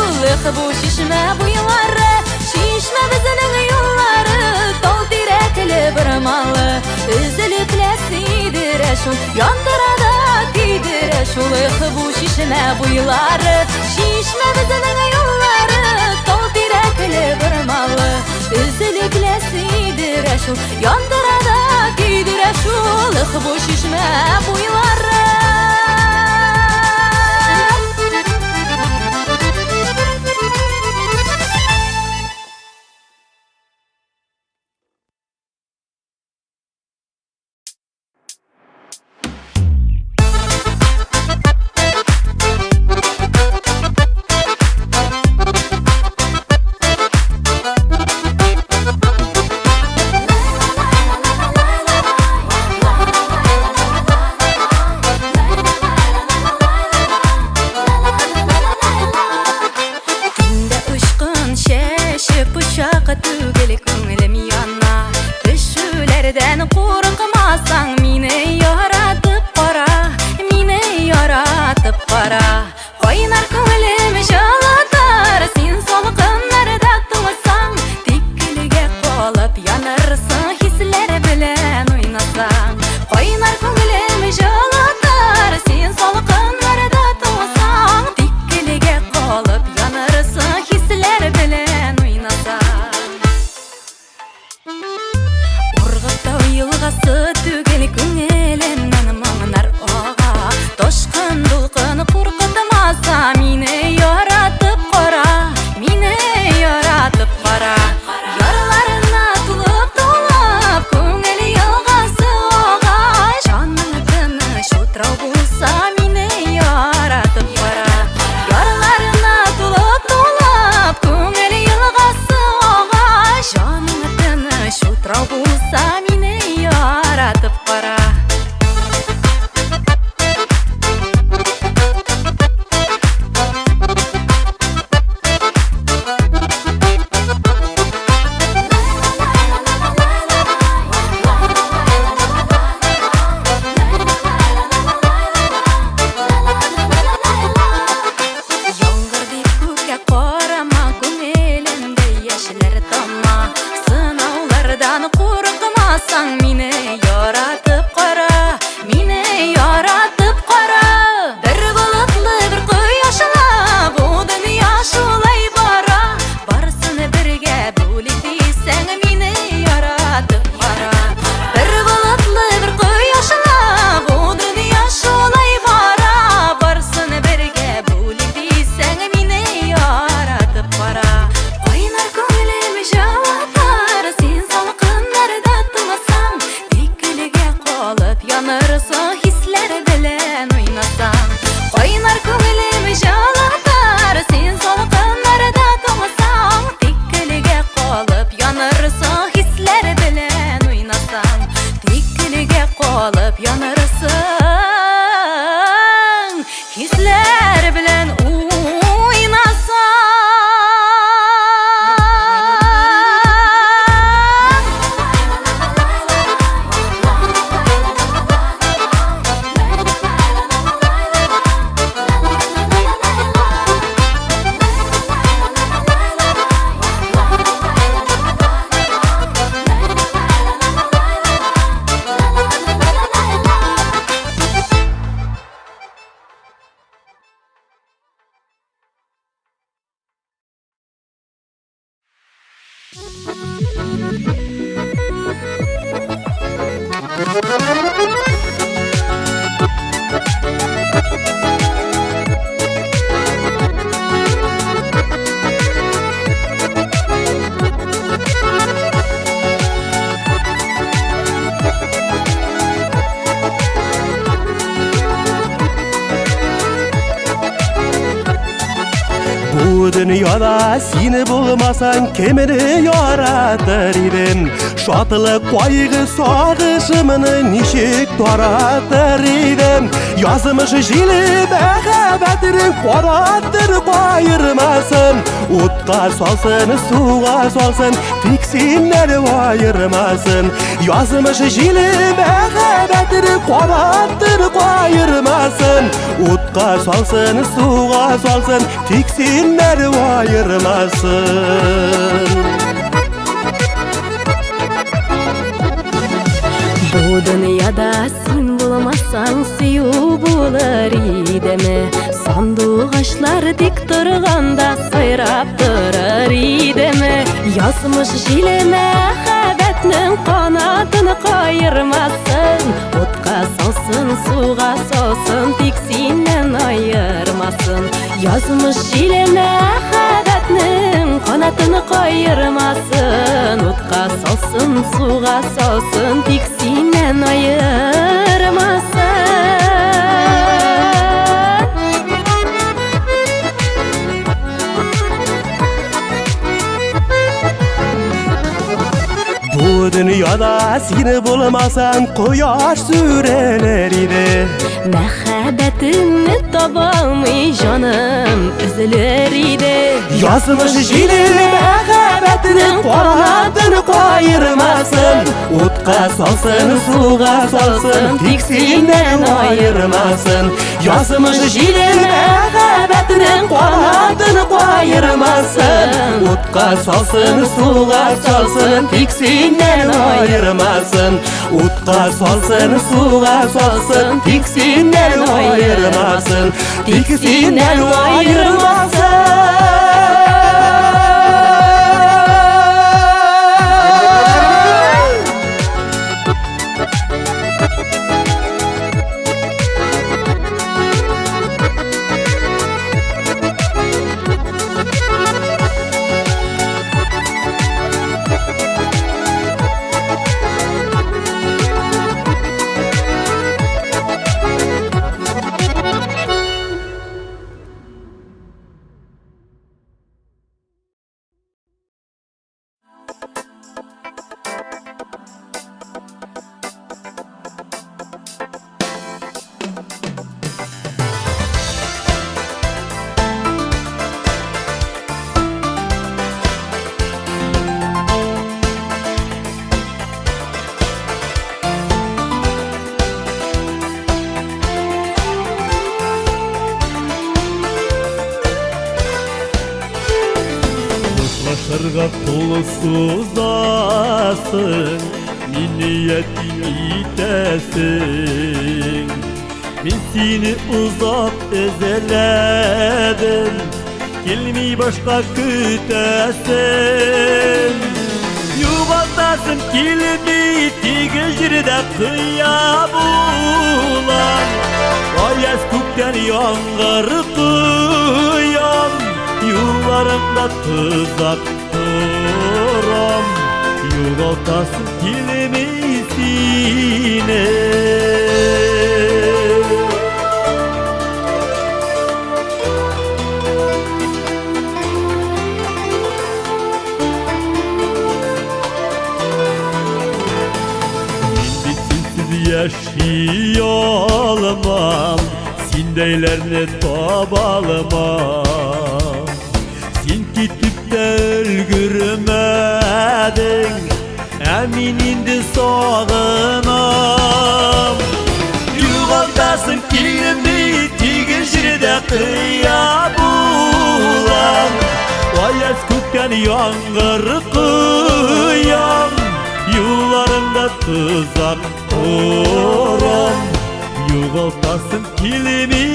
bu şişme buyları Şişme bizinin yolları dol direkli bir malı Üzülüple sıydıra şu yandırada giydire şu bu şişme buyları Şişme bizinin yolları dol direkli bir malı Üzülüple sıydıra şu yandırada giydire şu bu şişme buyları Bu dünyada seni bulmasan kimini yaratır idin? Şatılık kaygı sağışımını nişik taratır idin? Yazmış jili mehabetinin karattır bayırmasın. Utqa salsın, suğa salsın, tiksinler bayırmasın. Yazmış jili mehabetinin karattır bayırmasın. Utqa salsın, suğa salsın, tiksinler bayırmasın. Bu dünyada sen bulmasan suyu bular idemi? Sandık ağaçlar dik durganda sayrap durur idemi? Yazmış jili mehabetinin kanatını kayırmasın. Utqa salsın, suğa salsın, tiksinden ayırmasın. Yazmış jili mehabetinin kanatını kayırmasın. Utqa salsın, suğa salsın, tiksinden ayırmasın. Bu dünyada seni bulmasan koyaş süreler idi. Mehabetini tabamay canım üzülür idi. Yazmış jili mehabetinin kanatını kayırmasın. Utqa salsın, suğa salsın, tiksinden ayırmasın. Yazmış jili mehabetinin kanatını kayırmasın. Utqa salsın, suğa salsın, tiksinden ayırmasın. Utqa salsın, suğa salsın, tiksinden ayırmasın. Tiksinden ayırmasın. Başarga kolsuzdasın, niyetin itesin. Min seni uzak ezeledim, gelmeyi başka kütesin. Yuvaldasın kelmeyi tigijride kıya bulan. Ayaz kökten yağmur kıyam, yuvarımda tuzak turam. Yuvaltasın kelmesine. Yaşayalmam, sindeylerini tabalmam. Sen gitip de ölgürmedin, emin indi sağınam. Yuvaltasın kelimi tigijride kıya bulan. Ayaz kökten yağmur kıyam, yularında tuzak oram. Yuvaltasın kelmesine.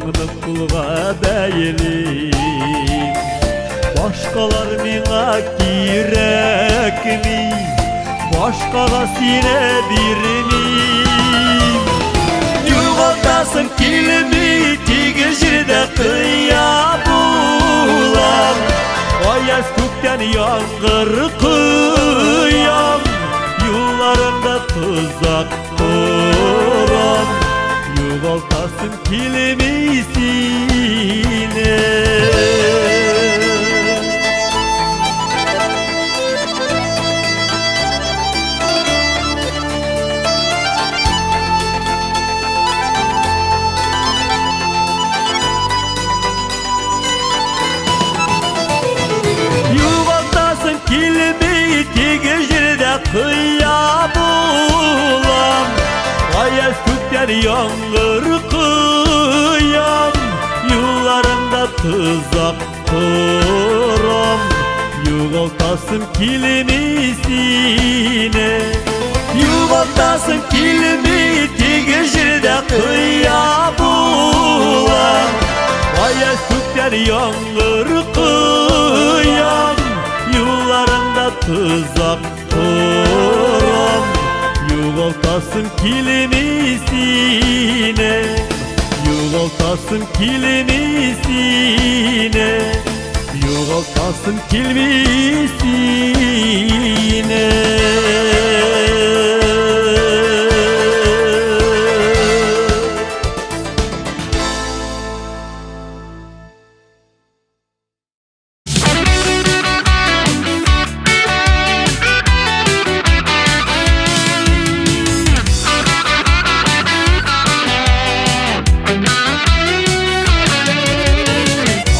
Yollarını kulga değilim. Başkalar mina kirekmi, başkaga sine birmiyim. Yuvaltasın kilimi tigijirde kıya bulam. Ayaz kökten yağmur kıyam, yollarında tuzak kuram. Yuvaltasın kilimi sine. Kilimi tigijirde kıya bulam. Ayaz kökten yağmur kıyam, yollarında tuzak kuram. Yuvaltasın kilimi sine. Yuvaltasın kilimi tigijirde kıya bulam. Ayaz kökten yağmur kıyam, yollarında tuzak kuram. Yuvaltasın kilimi sine. Yuvaltasın kilimi sine. Yuvaltasın kilimi sine.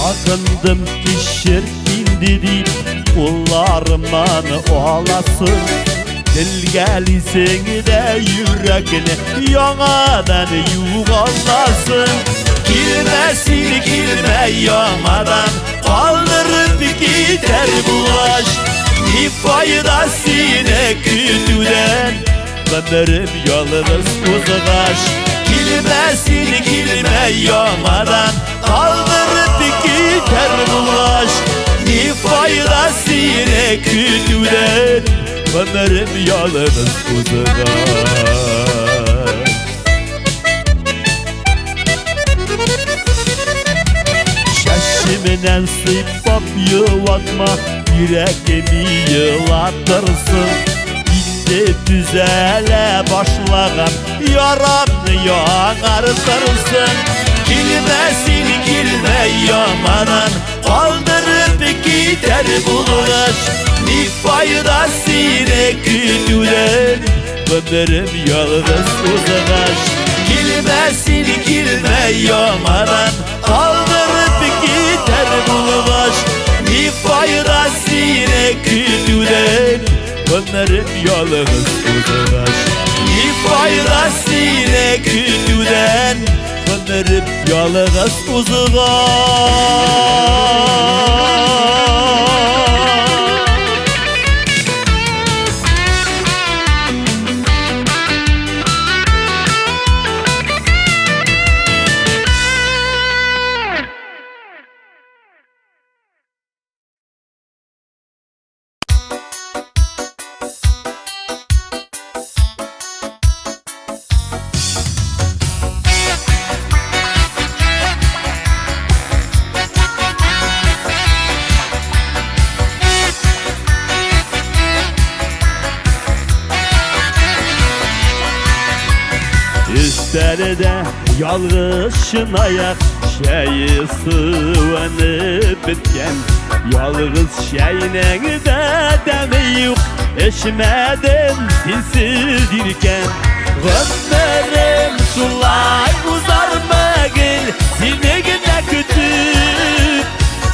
Akındım pişir indi deyip kullarımdan olasın. Dil gelsin de yüreğine yanadan yuvalasın. Girmesin girme yanadan, kaldırıp gider bu aşk. Ne faydasine kütüden, ömrüm yalnız uzağaş. Girmesin girme yanadan, kaldırıp gider bu aşk. Ne faydasine kütüden, ömrüm yalnız uzağaş. Şaşımından sıpap yıvatma, yüreğimi yılatırsın. İşte düzele başlayan yaramı yanar-tırsın. Girmesin girme yamadan, kaldırıp gider bu aşk. Ne faydasine kütüden, ömrüm yalnız uzağaş. Girmesin girme yamadan, kaldırıp gider bu aşk. Ne faydasine kütüden, ömrüm yalnız uzağaş. Ne faydasine kütüden, ömrüm yalnız uzağaş. Üstlerde yalğızşın ayak, şeyi sıvanıp bitken. Yalğız şeyine de demi yok, eşmeden sizdirken. Ömrüm şulay uzarmagın, silmegine kütüp.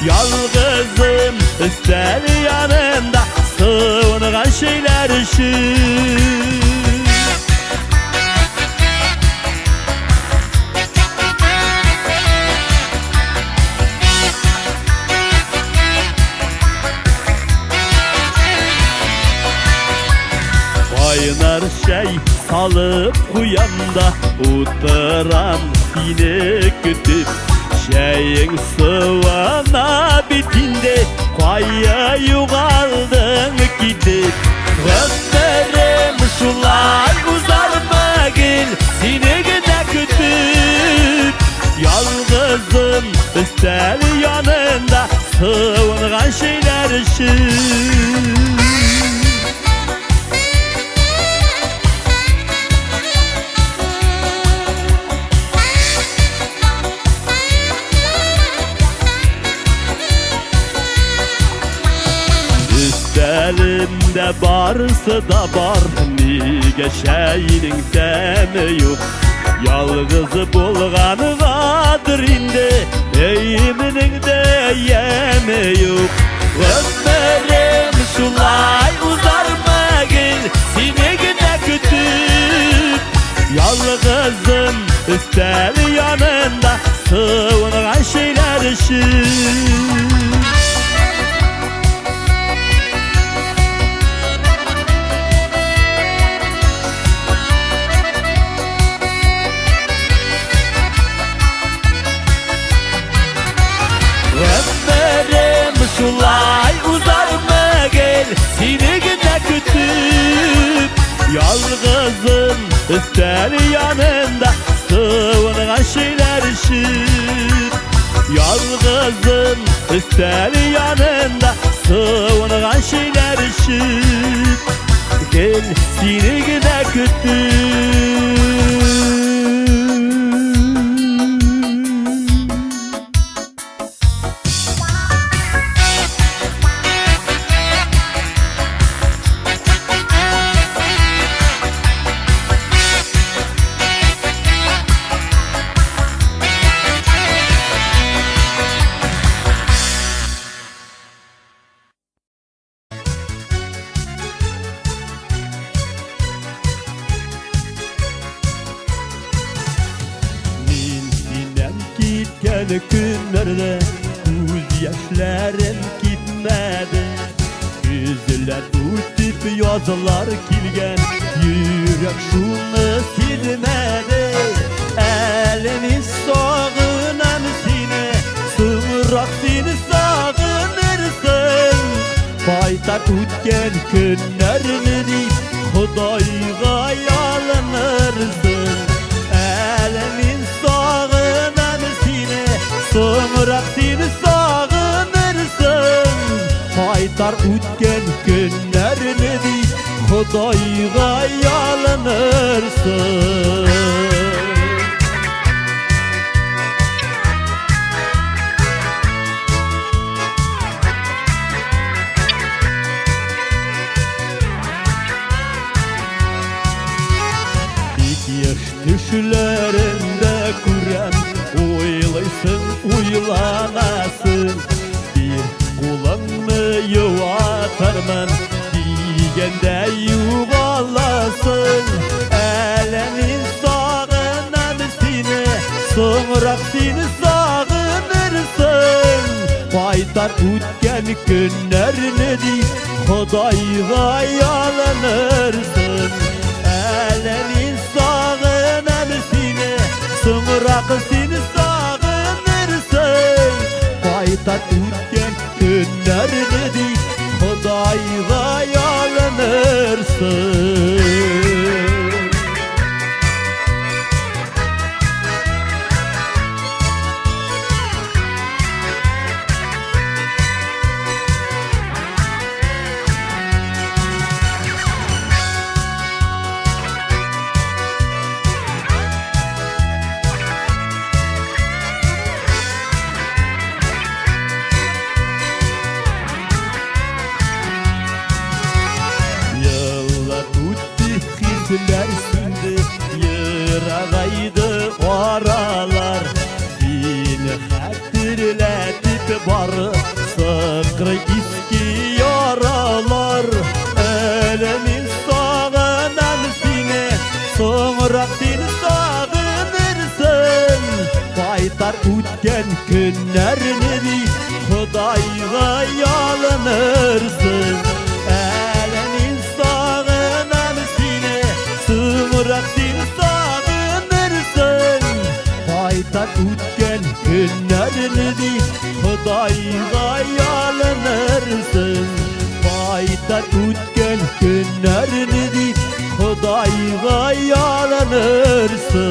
Yalğızım üstel yanında, sığıngan şeyler için. Kaynar şey salıp kuyanda, Utıram seni kütüp Şeyin sıvana bitinde Kaya yuğaldın gidip Ömrüm şulay uzar bagil Seni gide kütüp Yalnızım üstel yanında Sığıngan şeyler için Elimde barsı da var Nige şeyinin demi yok Yalgızı bulganı vardır indi Eğiminin de yemi yok Ömrüm şulay uzar mı Seni gide kütüp Yalgızım üstel yanında Sığıngan şeyler için Şulay uzar mı gel Seni gide kütüp Yalgızım üstel yanında Sığıngan şeyler için Yalgızım üstel yanında Sığıngan şeyler için Gel seni gide kütüp Günlerde göz yaşlarım gitmedi Yüzler ötüp yazılar kilgen Yürek şunu silmedi Elini sağınan seni Sımrak seni sağınırsın Baytar ötken günlerini Hudayga yalanırsın Elini sağınan Sonra seni sağınırsın Haytar ötken günlerini Hudayga yalanırsın İki yaş düşlerinde kuran Oylaysın, uylanasın Bir kulağını yuvatarman Diyende yuvalasın Elinin sağınan seni Sonra seni sağınırsın Baytar ötken günlerini Hudayga yalanırsın Elinin sağınan seni Sonra seni Baytar ötken günlerini Hudayga yalanırsın Yüzler sündü, yırağaydı aralar Beni hatırlatıp barı sıkır eski yaralar Elimin sağınan seni, sonra seni sağınırsın Baytar ötken günlerini Hudayga yalanırsın Elimin sağınan seni, sonra seni sağınırsın o'tgan kunlarni Xudoga yalinirsin Baytar o'tgan kunlarni Xudoga yalinirsin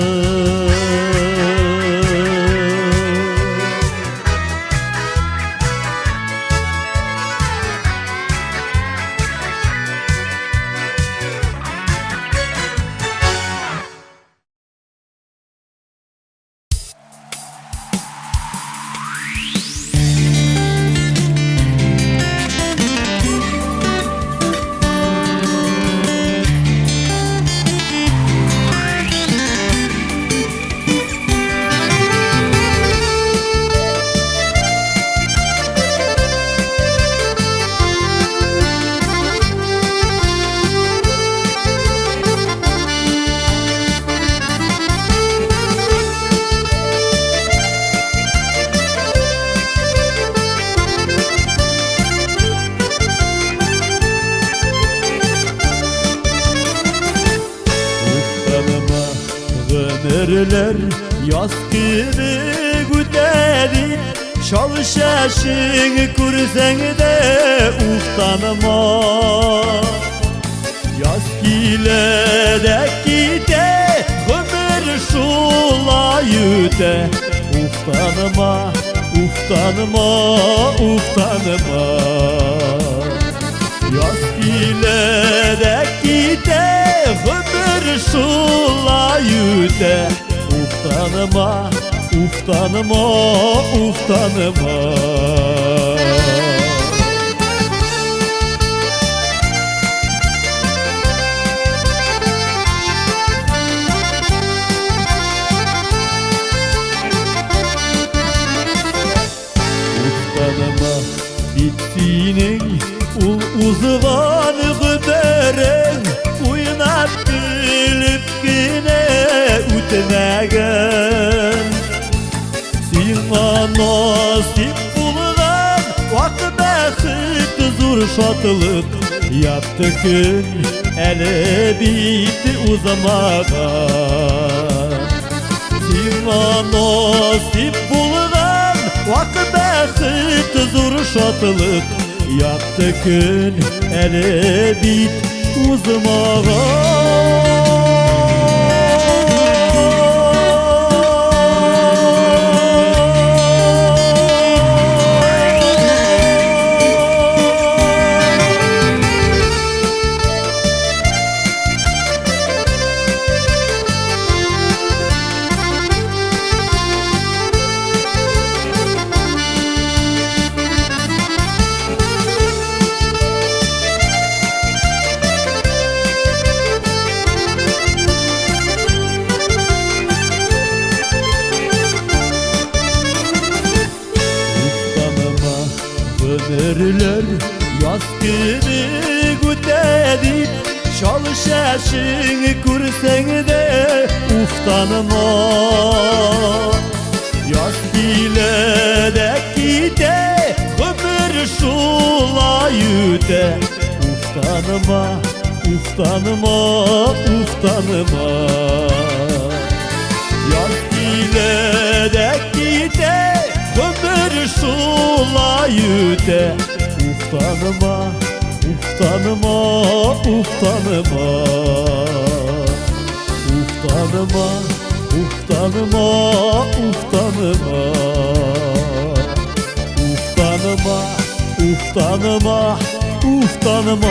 Ömürler yaz gibi gütedi Çalışaşın kursen de uftanma Yaz giledeki de ömür şulayüte Uftanma, uftanma, uftanma Yaz giledeki de ömür şulayüte Uftanma, uftanma, uftanma Uftanma bittiğinin uzvan güderen Uynap bilip yine ütmegen Sina nasip bulgan Vakı bəxit zor şatılık Yaptı gün ele bitti uzamagan Sina nasip bulgan Vakı bəxit zor şatılık Yaptı gün ele bit uzamagan Ömürler yaz gibi gütedi Çalışaşın kursen de uftanma Yaz giledeki de ömür şulayüte Uftanma, uftanma, uftanma Yaz giledeki de ömür şulayüte Uftanma, uftanma, uftanma Uftanma, uftanma, uftanma Uftanma, uftanma,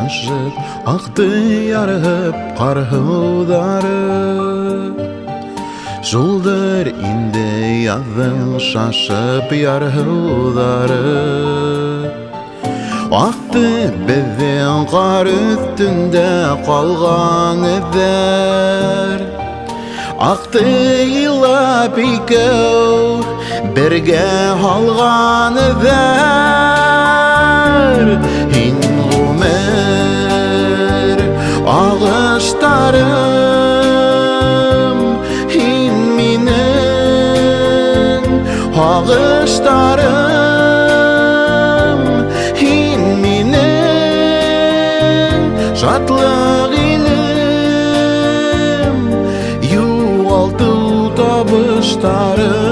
şaşıp aktı yarıp qarhıdары Жолдар indi yazın şaşıp yarıdары Aktı bizden qar üstünde qalğan izler Aktı yılap ikov birge halğan izler Hin Ömer ağıştarım Hin minin ağıştarım Hin minin şatlık ilim Yuvaltı tabıştarım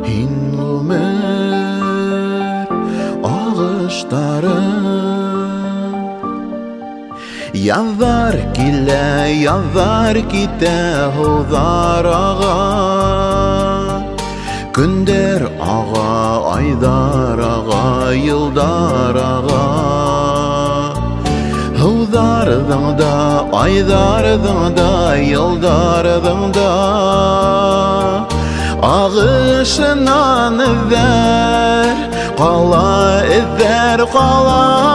Hin Ömer ağıştarım Yazar kile yazar kite huzar ağa Günder ağa aydar ağa yıldar ağa Huzardın da aydardın da yıldardın da Ağışından izler qala izler qala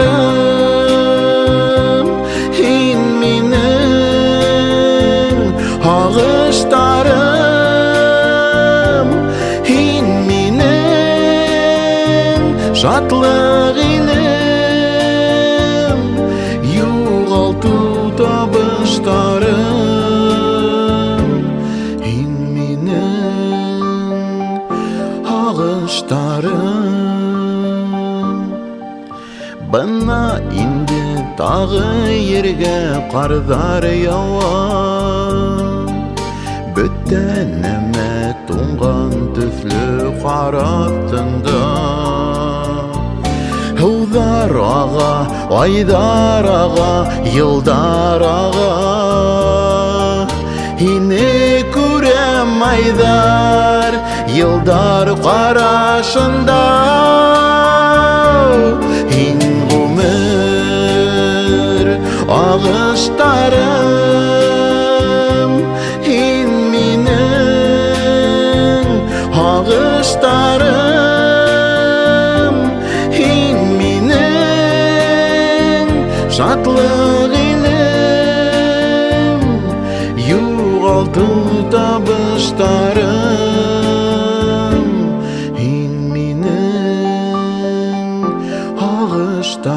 Ağıştarım Hin minin ağıştarım Hin minin şatlık ilim Yuğaltı tabıştarım Hin minin ağıştarım Bana indi tağı yerge qarlar yawa Bütteneme tungan tüflü qarastında Huvdar ağa, aydar ağa, yıldar ağa Hini kurem aydar, yıldar qaraşında Hin Ömer ağıştarım Hin minin ağıştarım Hin minin şatlık ilim Yuğaltı tabıştarım Hin minin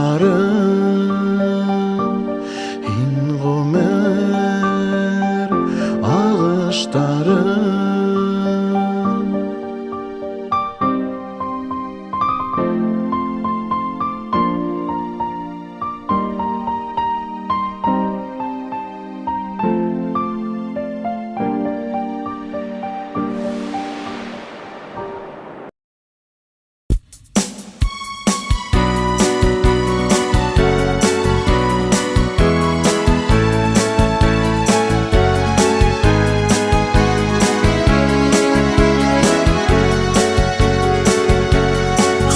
ağıştarım Hin Ömer ağıştarım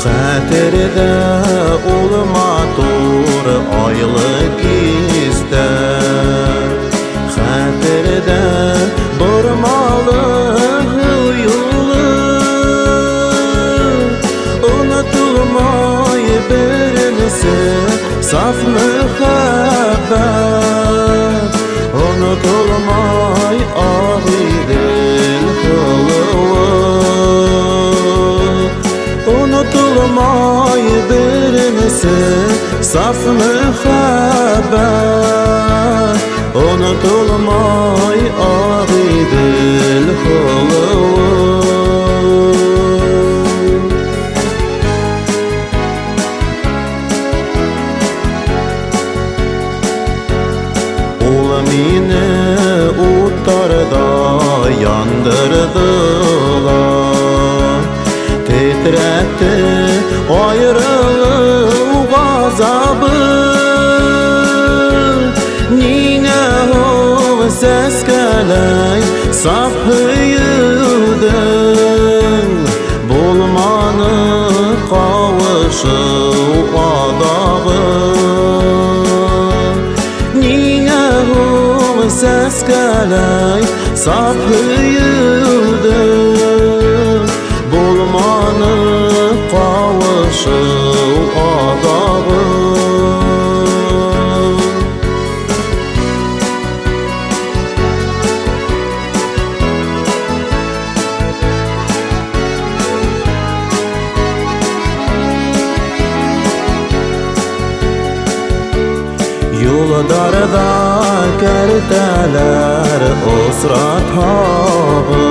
Xatirdə olma dur aylı gizdə Xatirdə durmalı yolu Unutulmay birinisi saf mühabbet Unutulmay ağidil kılığı Unutulmay birinisi saf mühabbet Unutulmay ağidil kılığı Ol meni uttarda yandırdılar Titretti ayrılık gazabı Nine o ses geley saf hıyıdı seskeley saf hüyüldü Bulmanı kavuşu adabı Yoldarda kerteler osrat habı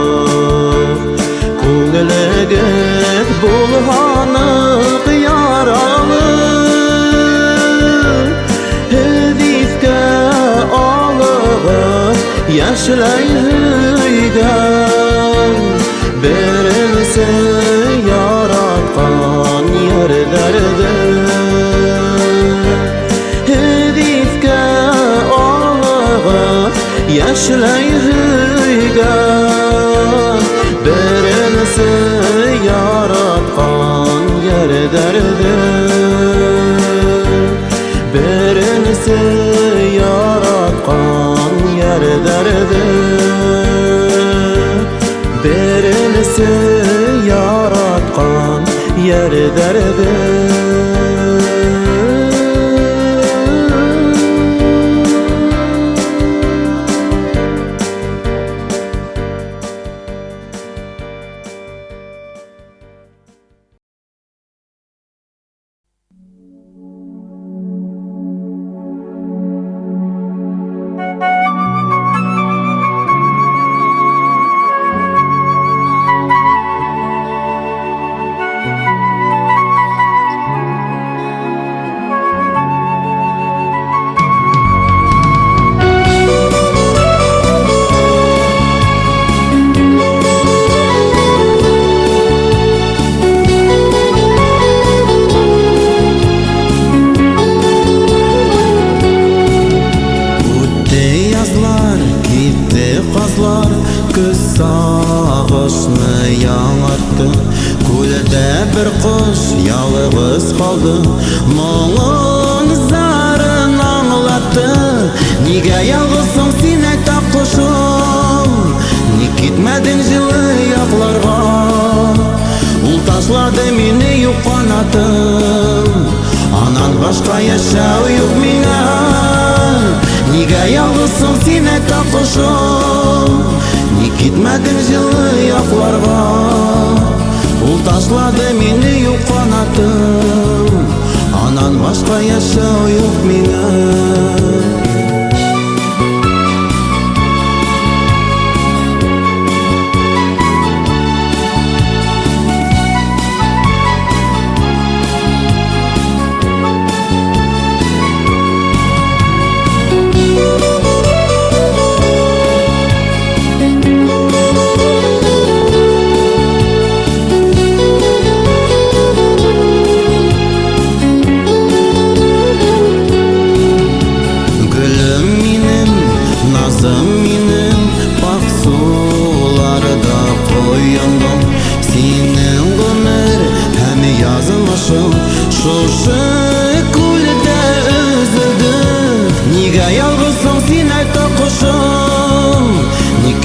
Kunglegit bulhanık yaralı Hedifke alığı yaşlay hüyden Birinsi yaratkan yerlerdir Yaşlay hüyden Birinsi yaratkan yerderdir Birinsi yaratkan yerderdir Birinsi yaratkan yerderdir Küz sağışını yaڭartты Kulde bir kuş yalğız kaldı Muğun zarın anlattı Nige yalğızsın sen ayta kuşum Nik gitmedin жылы yaklarga Ул taşladı meni yok kanatım Anan başka yaşau yok mine Nige yalğızsın sen ayta kuşum Ник gitmedin жылы yaklarga Ул taşladı meni yok kanatım Anan başka yaşau yok mine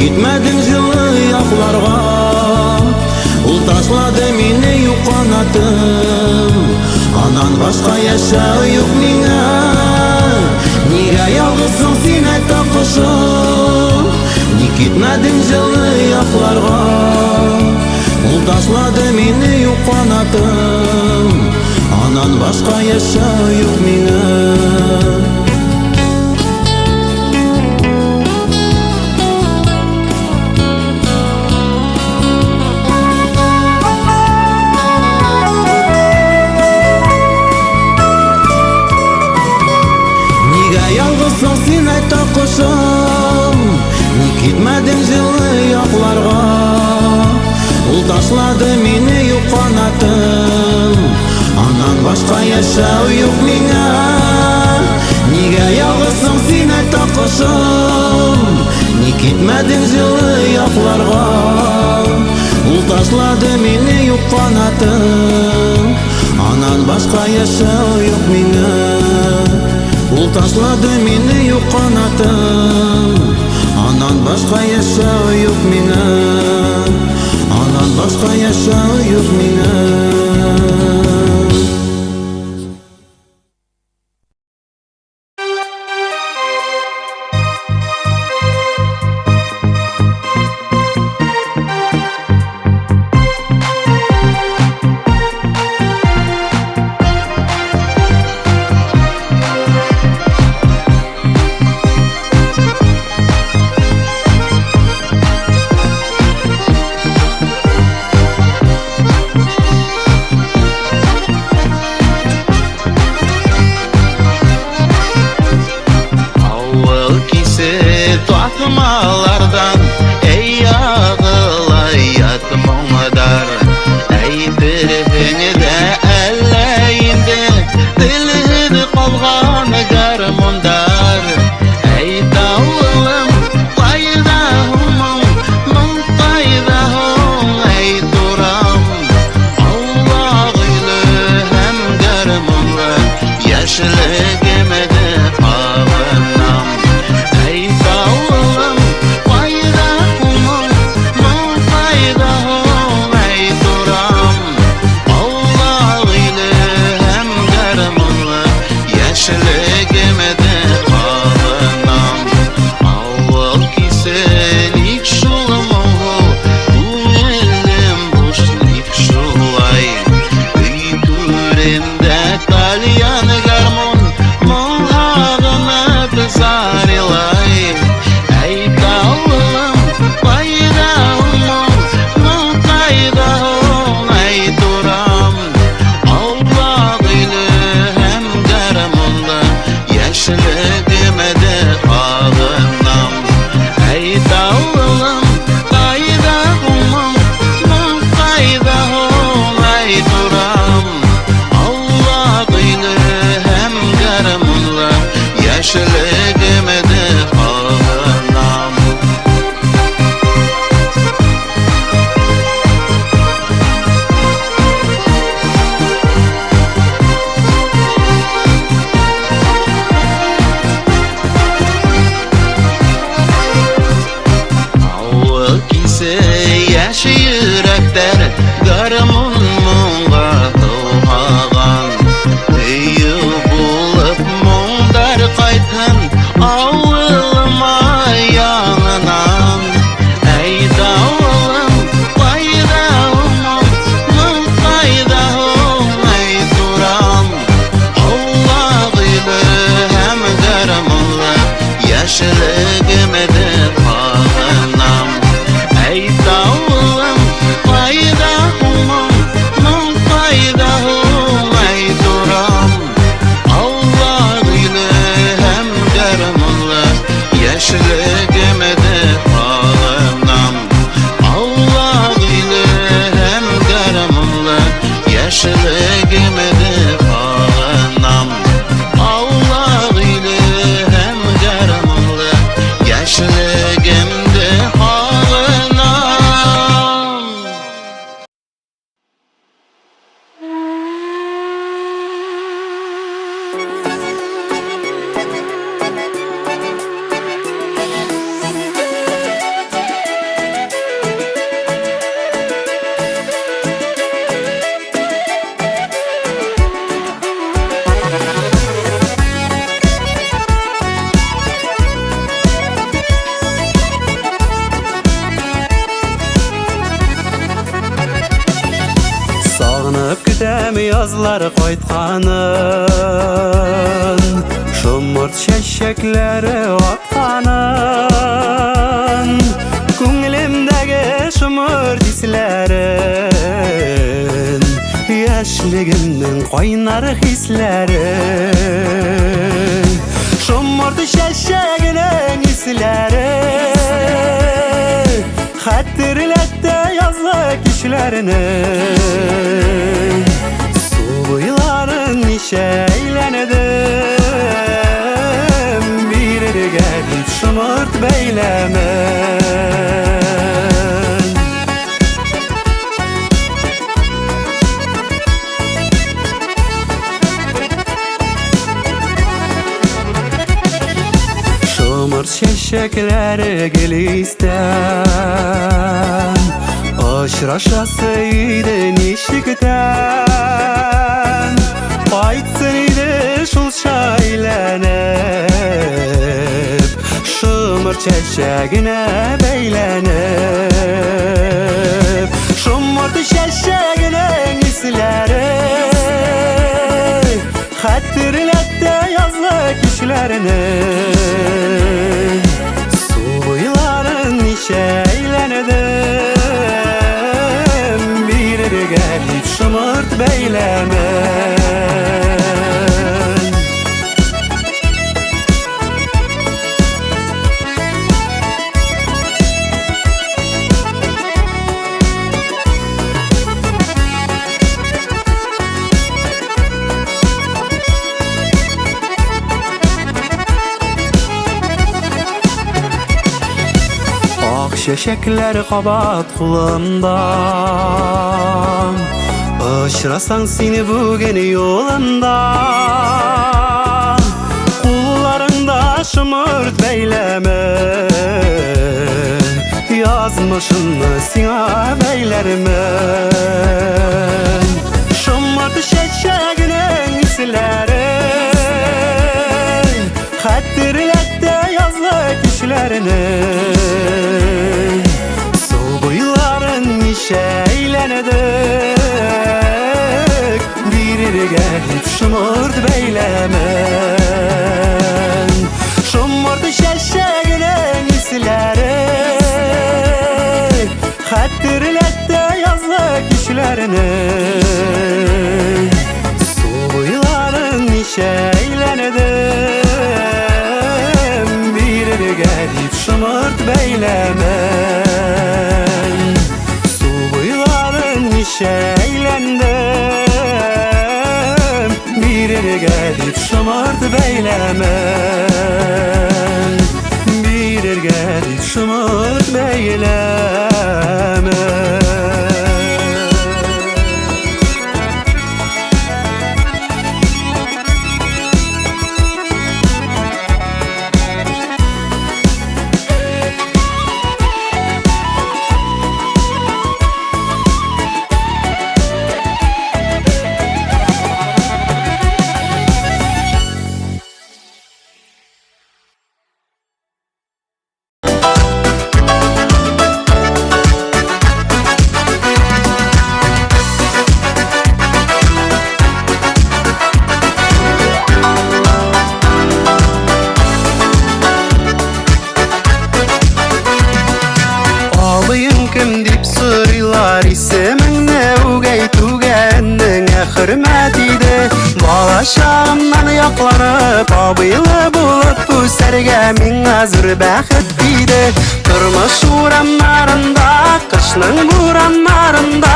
Gitmedin жылы yaklarga Ул taşladı meni yok kanatım Anan başka yaşau yok mine Nige yalğızsın sen ayta kuşum Ник gitmedin жылы yaklarga Ул taşladı meni yok kanatım Anan başka yaşau yok mine Sen ayta kuşum Nik gitmedin жылы yaklarga Ул taşladı meni yok kanatım Anan başka yaşau yok mine Nige yalğızsın sen ayta kuşum Ник gitmedin жылы yaklarga Ул taşladı meni yok kanatım Anan başka yaşau yok mine Ул taşladı meni yok kanatım başka yaşa yok mine, anan başka yaşa yok mine. Tuhmalardan ey ağlayat mumadar, ey dirhini de elleyinde dilini kolgan garmundar, ey davulum qaydahum muntaydahu ey duram, Allah ile hem garmunla yaşlıgimede ağınam. Yazlar qaytqanın, şomurt şeşekleri atqanın, ko'nglimdagi şomurt islerin, yaşligimning qaynar hislerin, şomurt şeşegining isleri, xatirlatdi yazlık işlerini. Boyların şeylenedim, bir gelip şımırt beylemen. Şımırt çeşekleri gelisten Aşraşasıydı nişikten Aytsıydı şul şaylenip Şımır çeşegine beylenip Şımırdı çeşegine isleri Hatırlattı yazlık işlerini Suyların işeylenedim Bir gelip şımırt beylemen Şeşekler kabat kulağımdan Aşırasan seni bugün yolundan Kullarında şımırt beyleme Yazmışını sina beylerime Şımırt şeşeğinin isleri Hatırlattı yazlık işlerini Şeylenedik bir gelip şımırt beylemen Şımırt şeşeğinin isleri Hatırlattı yazlık işlerini Suyların şeylenedim bir gelip şımırt beylemen Şeylendim bir gelip şımırt beylemen Bir gelip şımırt beylemen Şağımdan yaklanıp abıylı bulup bu serge min hazır bəxit deydi Turmuş uğranlarında, kışның buranlarında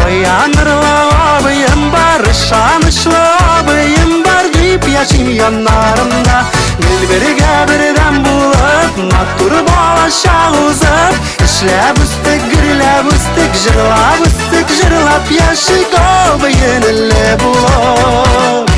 Oyanırlı abıyım var, şanışlı abıyım var Deyip yaşayım yanlarımda Gül birge birden bulup, mattur balaşa uzıp İşlep üstük, gürlep üstük, jırlap jırlap yaşık abıyın ille bulup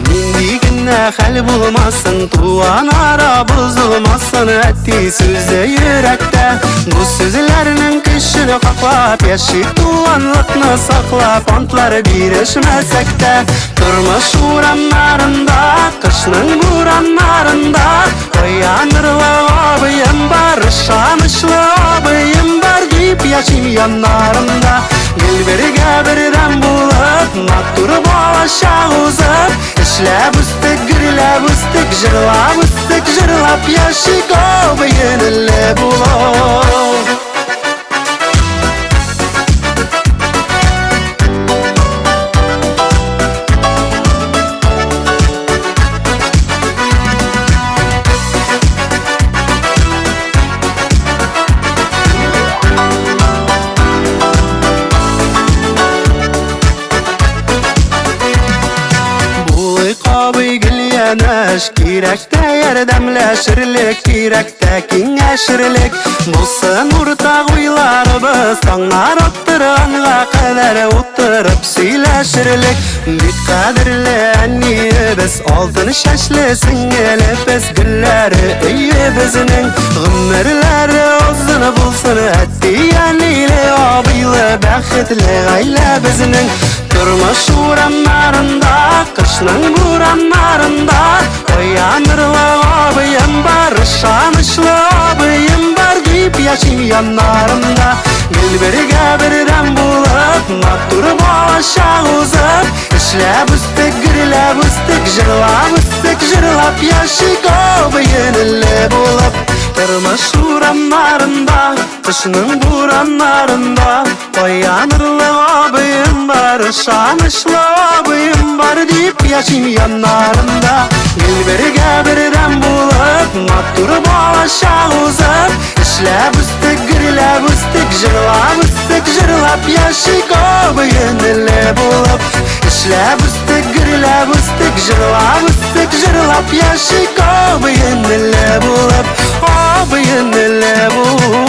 Mindigine hal bulmasın, tuğan ara bozulmasın Etti sözde yürekte, bu sözlerinin kışını kaklap Yaşık tuğanlıkını saklap, antları birleşmesek de Turmuş uğranlarında, kışның buranlarında Oyanırlı abıyım var, şanışlı abıyım var Deyip yaşayım yanlarımda Gül birge birden bulup, mattur balaşa uzıp İşlep üstük, gürlep üstük, jırlap yaşık abıyın ille bulup Kirekte yardımlaşırlık, kirekte kengəşirlik Bulsun ortaq uylarımız, tağlar oturanğa kadar oturup söyleşirlik Bit kadirli anniyi biz altın şaşlısın elbis gülleri iyi bizinin Gümürleri uzun bulsun Ettiyaniyle abiyle Bəxtli aile bizinin Durmuş uğranlarında Kışның buranlarında Oyanırlı abiyim var Şanışlı abiyim var Deyip yaşayım yanlarımda Gülbirge birden bulup Mattur boğaşa uzıp İşlep üstek, gürlep üstek Jırlap üstek, jırlap yaşayık abiyinle bulup Durmuş uğranlarında Kışның buranlarında Oyanırlı abiyim var Şanışlı abiyim var Deyip yaşayım yanlarında Gülbirge birden bulup Mattur boğaşa uzıp İşlep üstek, gürlep üstek Jırlap üstek, jırlap yaşayık abiyinle bulup İşlep üstek, gürlep üstek Jırlap üstek, jırlap yaşayık abiyinle bulup Abiyinle bulup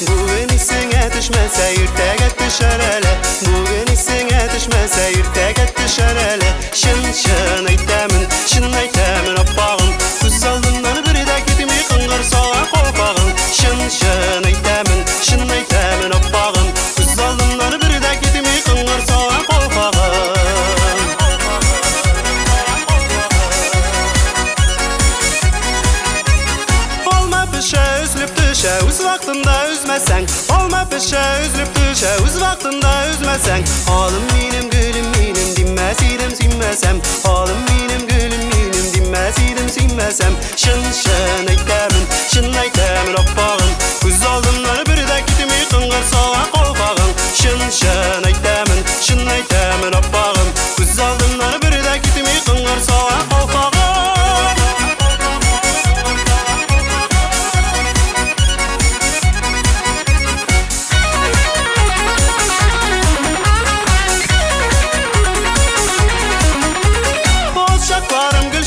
Bugün isine düşmese yürtege düşer hele Bugün isine düşmese yürtege düşer hele Şın şın eytemin, şın eytemin oppağın Kuz aldından bir de gitimi kıngır soğan kolpağın Şın şın eytemin, şın eytemin oppağın Kuz aldından bir de gitimi kıngır soğan kolpağın Olma pişe üzülüp düşe Üz vaktında üzmesen Olma pişe üzülüp düşe Üz vaktında üzmesen Halim benim gülüm benim Dinmez idim sinmesem Halim benim gülüm benim Dinmez idim sinmesem Şın şın eytemin Şın eytemin oppağın Kuz aldımları bir de gitimi kıngır soğan kolpağın Şın şın eytemin Şın eytemin oppağın Kuz aldımları bir de gitimi kıngır soğan kolpağın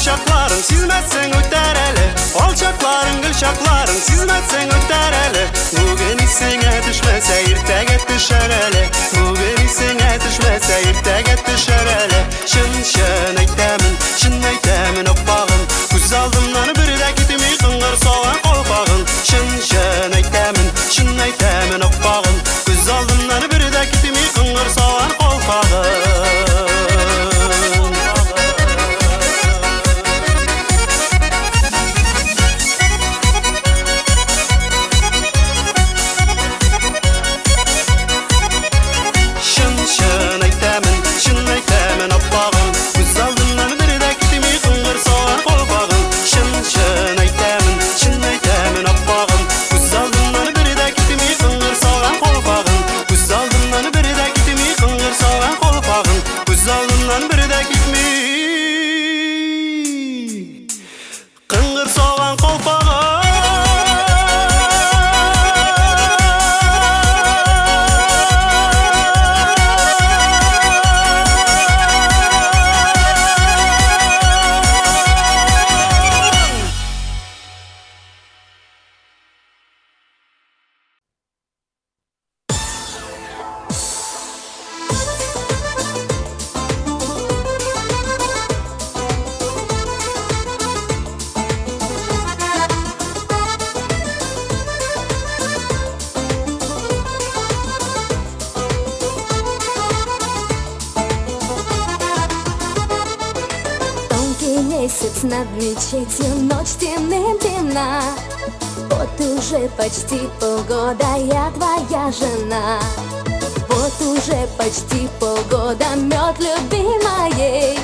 Şaklarım sizmetsen öter hele Olçaklarım gül şaklarım sizmetsen öter hele Bugün isine düşmese irtege düşer hele Bugün isine düşmese irtege düşer hele Şın şın eytemin, şın eytemin oppağın Kuz aldımdan bir de gitimi kıngır soğan kolpağın Şın şın eytemin, şın eytemin oppağın Kuz aldımdan bir de gitimi kıngır soğan kolpağın Şın şın eytemin, şın eytemin oppağın Kuz над мечетью ночь темным темна. Вот уже почти полгода я твоя жена. Вот уже почти полгода мед любимой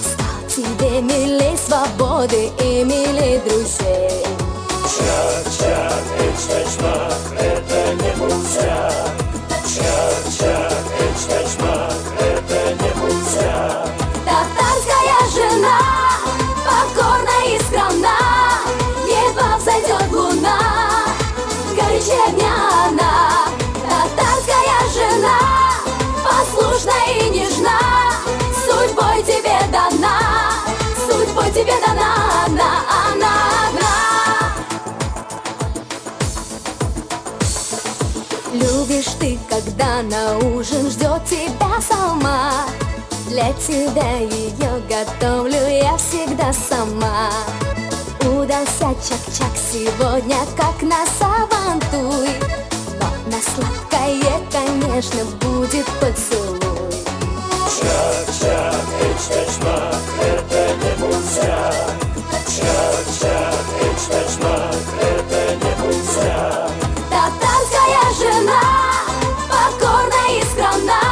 стал тебе милей свободы и милей друзей. Чак-чак, эч-эч-мак, это не пустяк. Чак-чак, эч-эч-мак, это не пустяк. Татарская жена, покорна и скромна, едва взойдет луна, горячее дня она. Татарская жена, послушна и нежна, судьбой тебе дана, судьбой тебе дана, она. Любишь ты, когда на ужин ждет тебя салма. Для тебя ее готовлю я всегда сама. Удался чак-чак сегодня, как на сабантуй, но на сладкое, конечно, будет поцелуй. Чак-чак, эч-эч-мак, это не пустяк. Чак-чак, эч-эч-мак, это не пустяк. Татарская жена, покорна и скромна,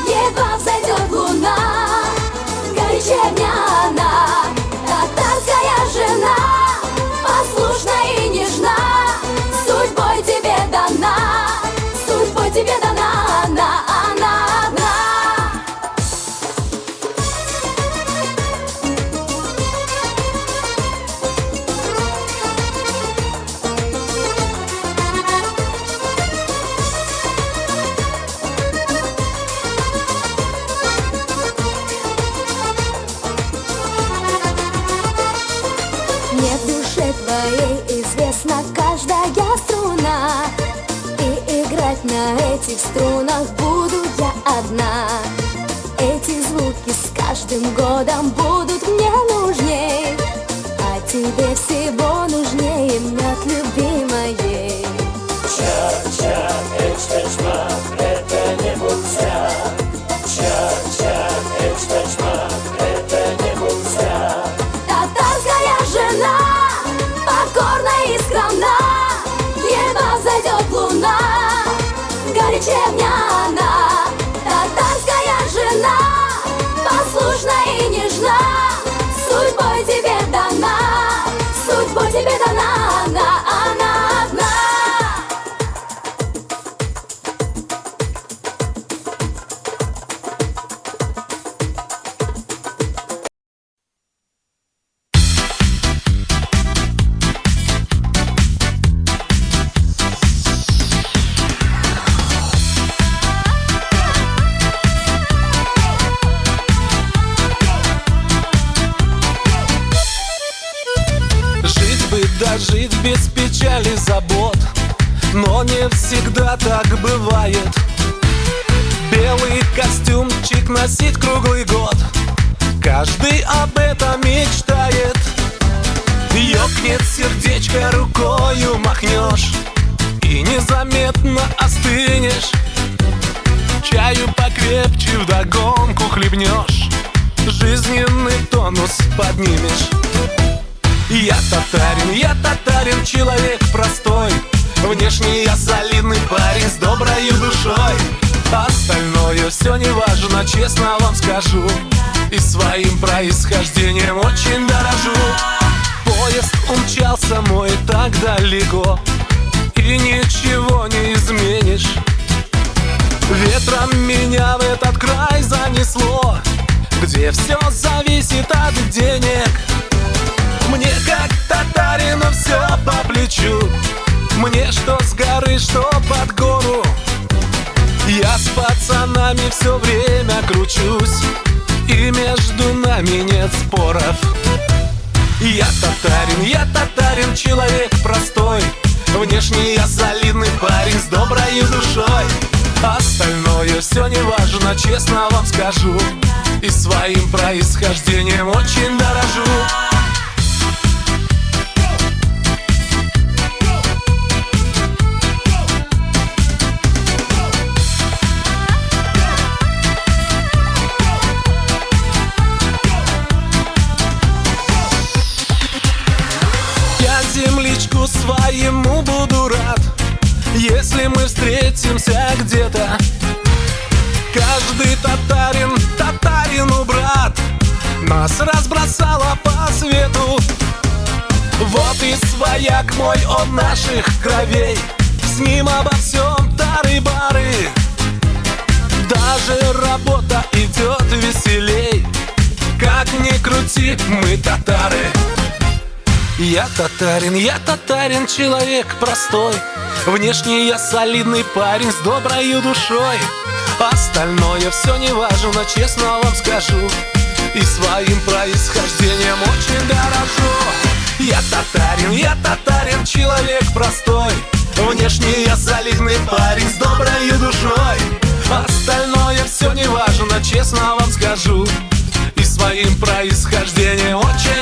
едва взойдет луна, горячее дня она. Татарская жена, послушна и нежна, судьбой тебе дана, судьбой тебе дана, она. Мне в душе твоей известна каждая струна, и играть на этих струнах буду я одна. Эти звуки с каждым годом будут мне нужней, а тебе всего нужнее мед любимой. Чак-чак, эч-эч-мак, это не пустяк. Чак-чак, эч-эч-мак, это не пустяк. Татарская жена, покорна и скромна, едва взойдет луна, горячее дня она. Татарская жена, послушна и нежна, судьбой тебе дана, судьбой тебе дана, она одна. Жить без печали, забот, но не всегда так бывает. Белый костюмчик носить круглый год, каждый об этом мечтает. Ёкнет сердечко, рукою махнешь, и незаметно остынешь. Чаю покрепче вдогонку хлебнешь, жизненный тонус поднимешь. Я татарин, человек простой, внешне я солидный парень с доброй душой. Остальное все не важно, честно вам скажу, и своим происхождением очень дорожу. Поезд умчался мой так далеко, и ничего не изменишь. Ветром меня в этот край занесло, где все зависит от денег. Мне как татарину все по плечу, мне что с горы, что под гору. Я с пацанами все время кручусь, и между нами нет споров. Я татарин, человек простой, внешне я солидный парень с доброй душой. Остальное все не важно, честно вам скажу, и своим происхождением очень дорожу. если мы встретимся где-то. Каждый татарин, татарину брат, нас разбросало по свету. Вот и свояк мой, он наших кровей, с ним обо всем тары-бары. Даже работа идет веселей, как ни крути, мы татары. Я татарин, человек простой. Внешне я солидный парень с доброю душой. Остальное все не важно, честно вам скажу, и своим происхождением очень дорожу. Я татарин, человек простой. Внешне я солидный парень с доброю душой. Остальное все не важно, честно вам скажу, и своим происхождением очень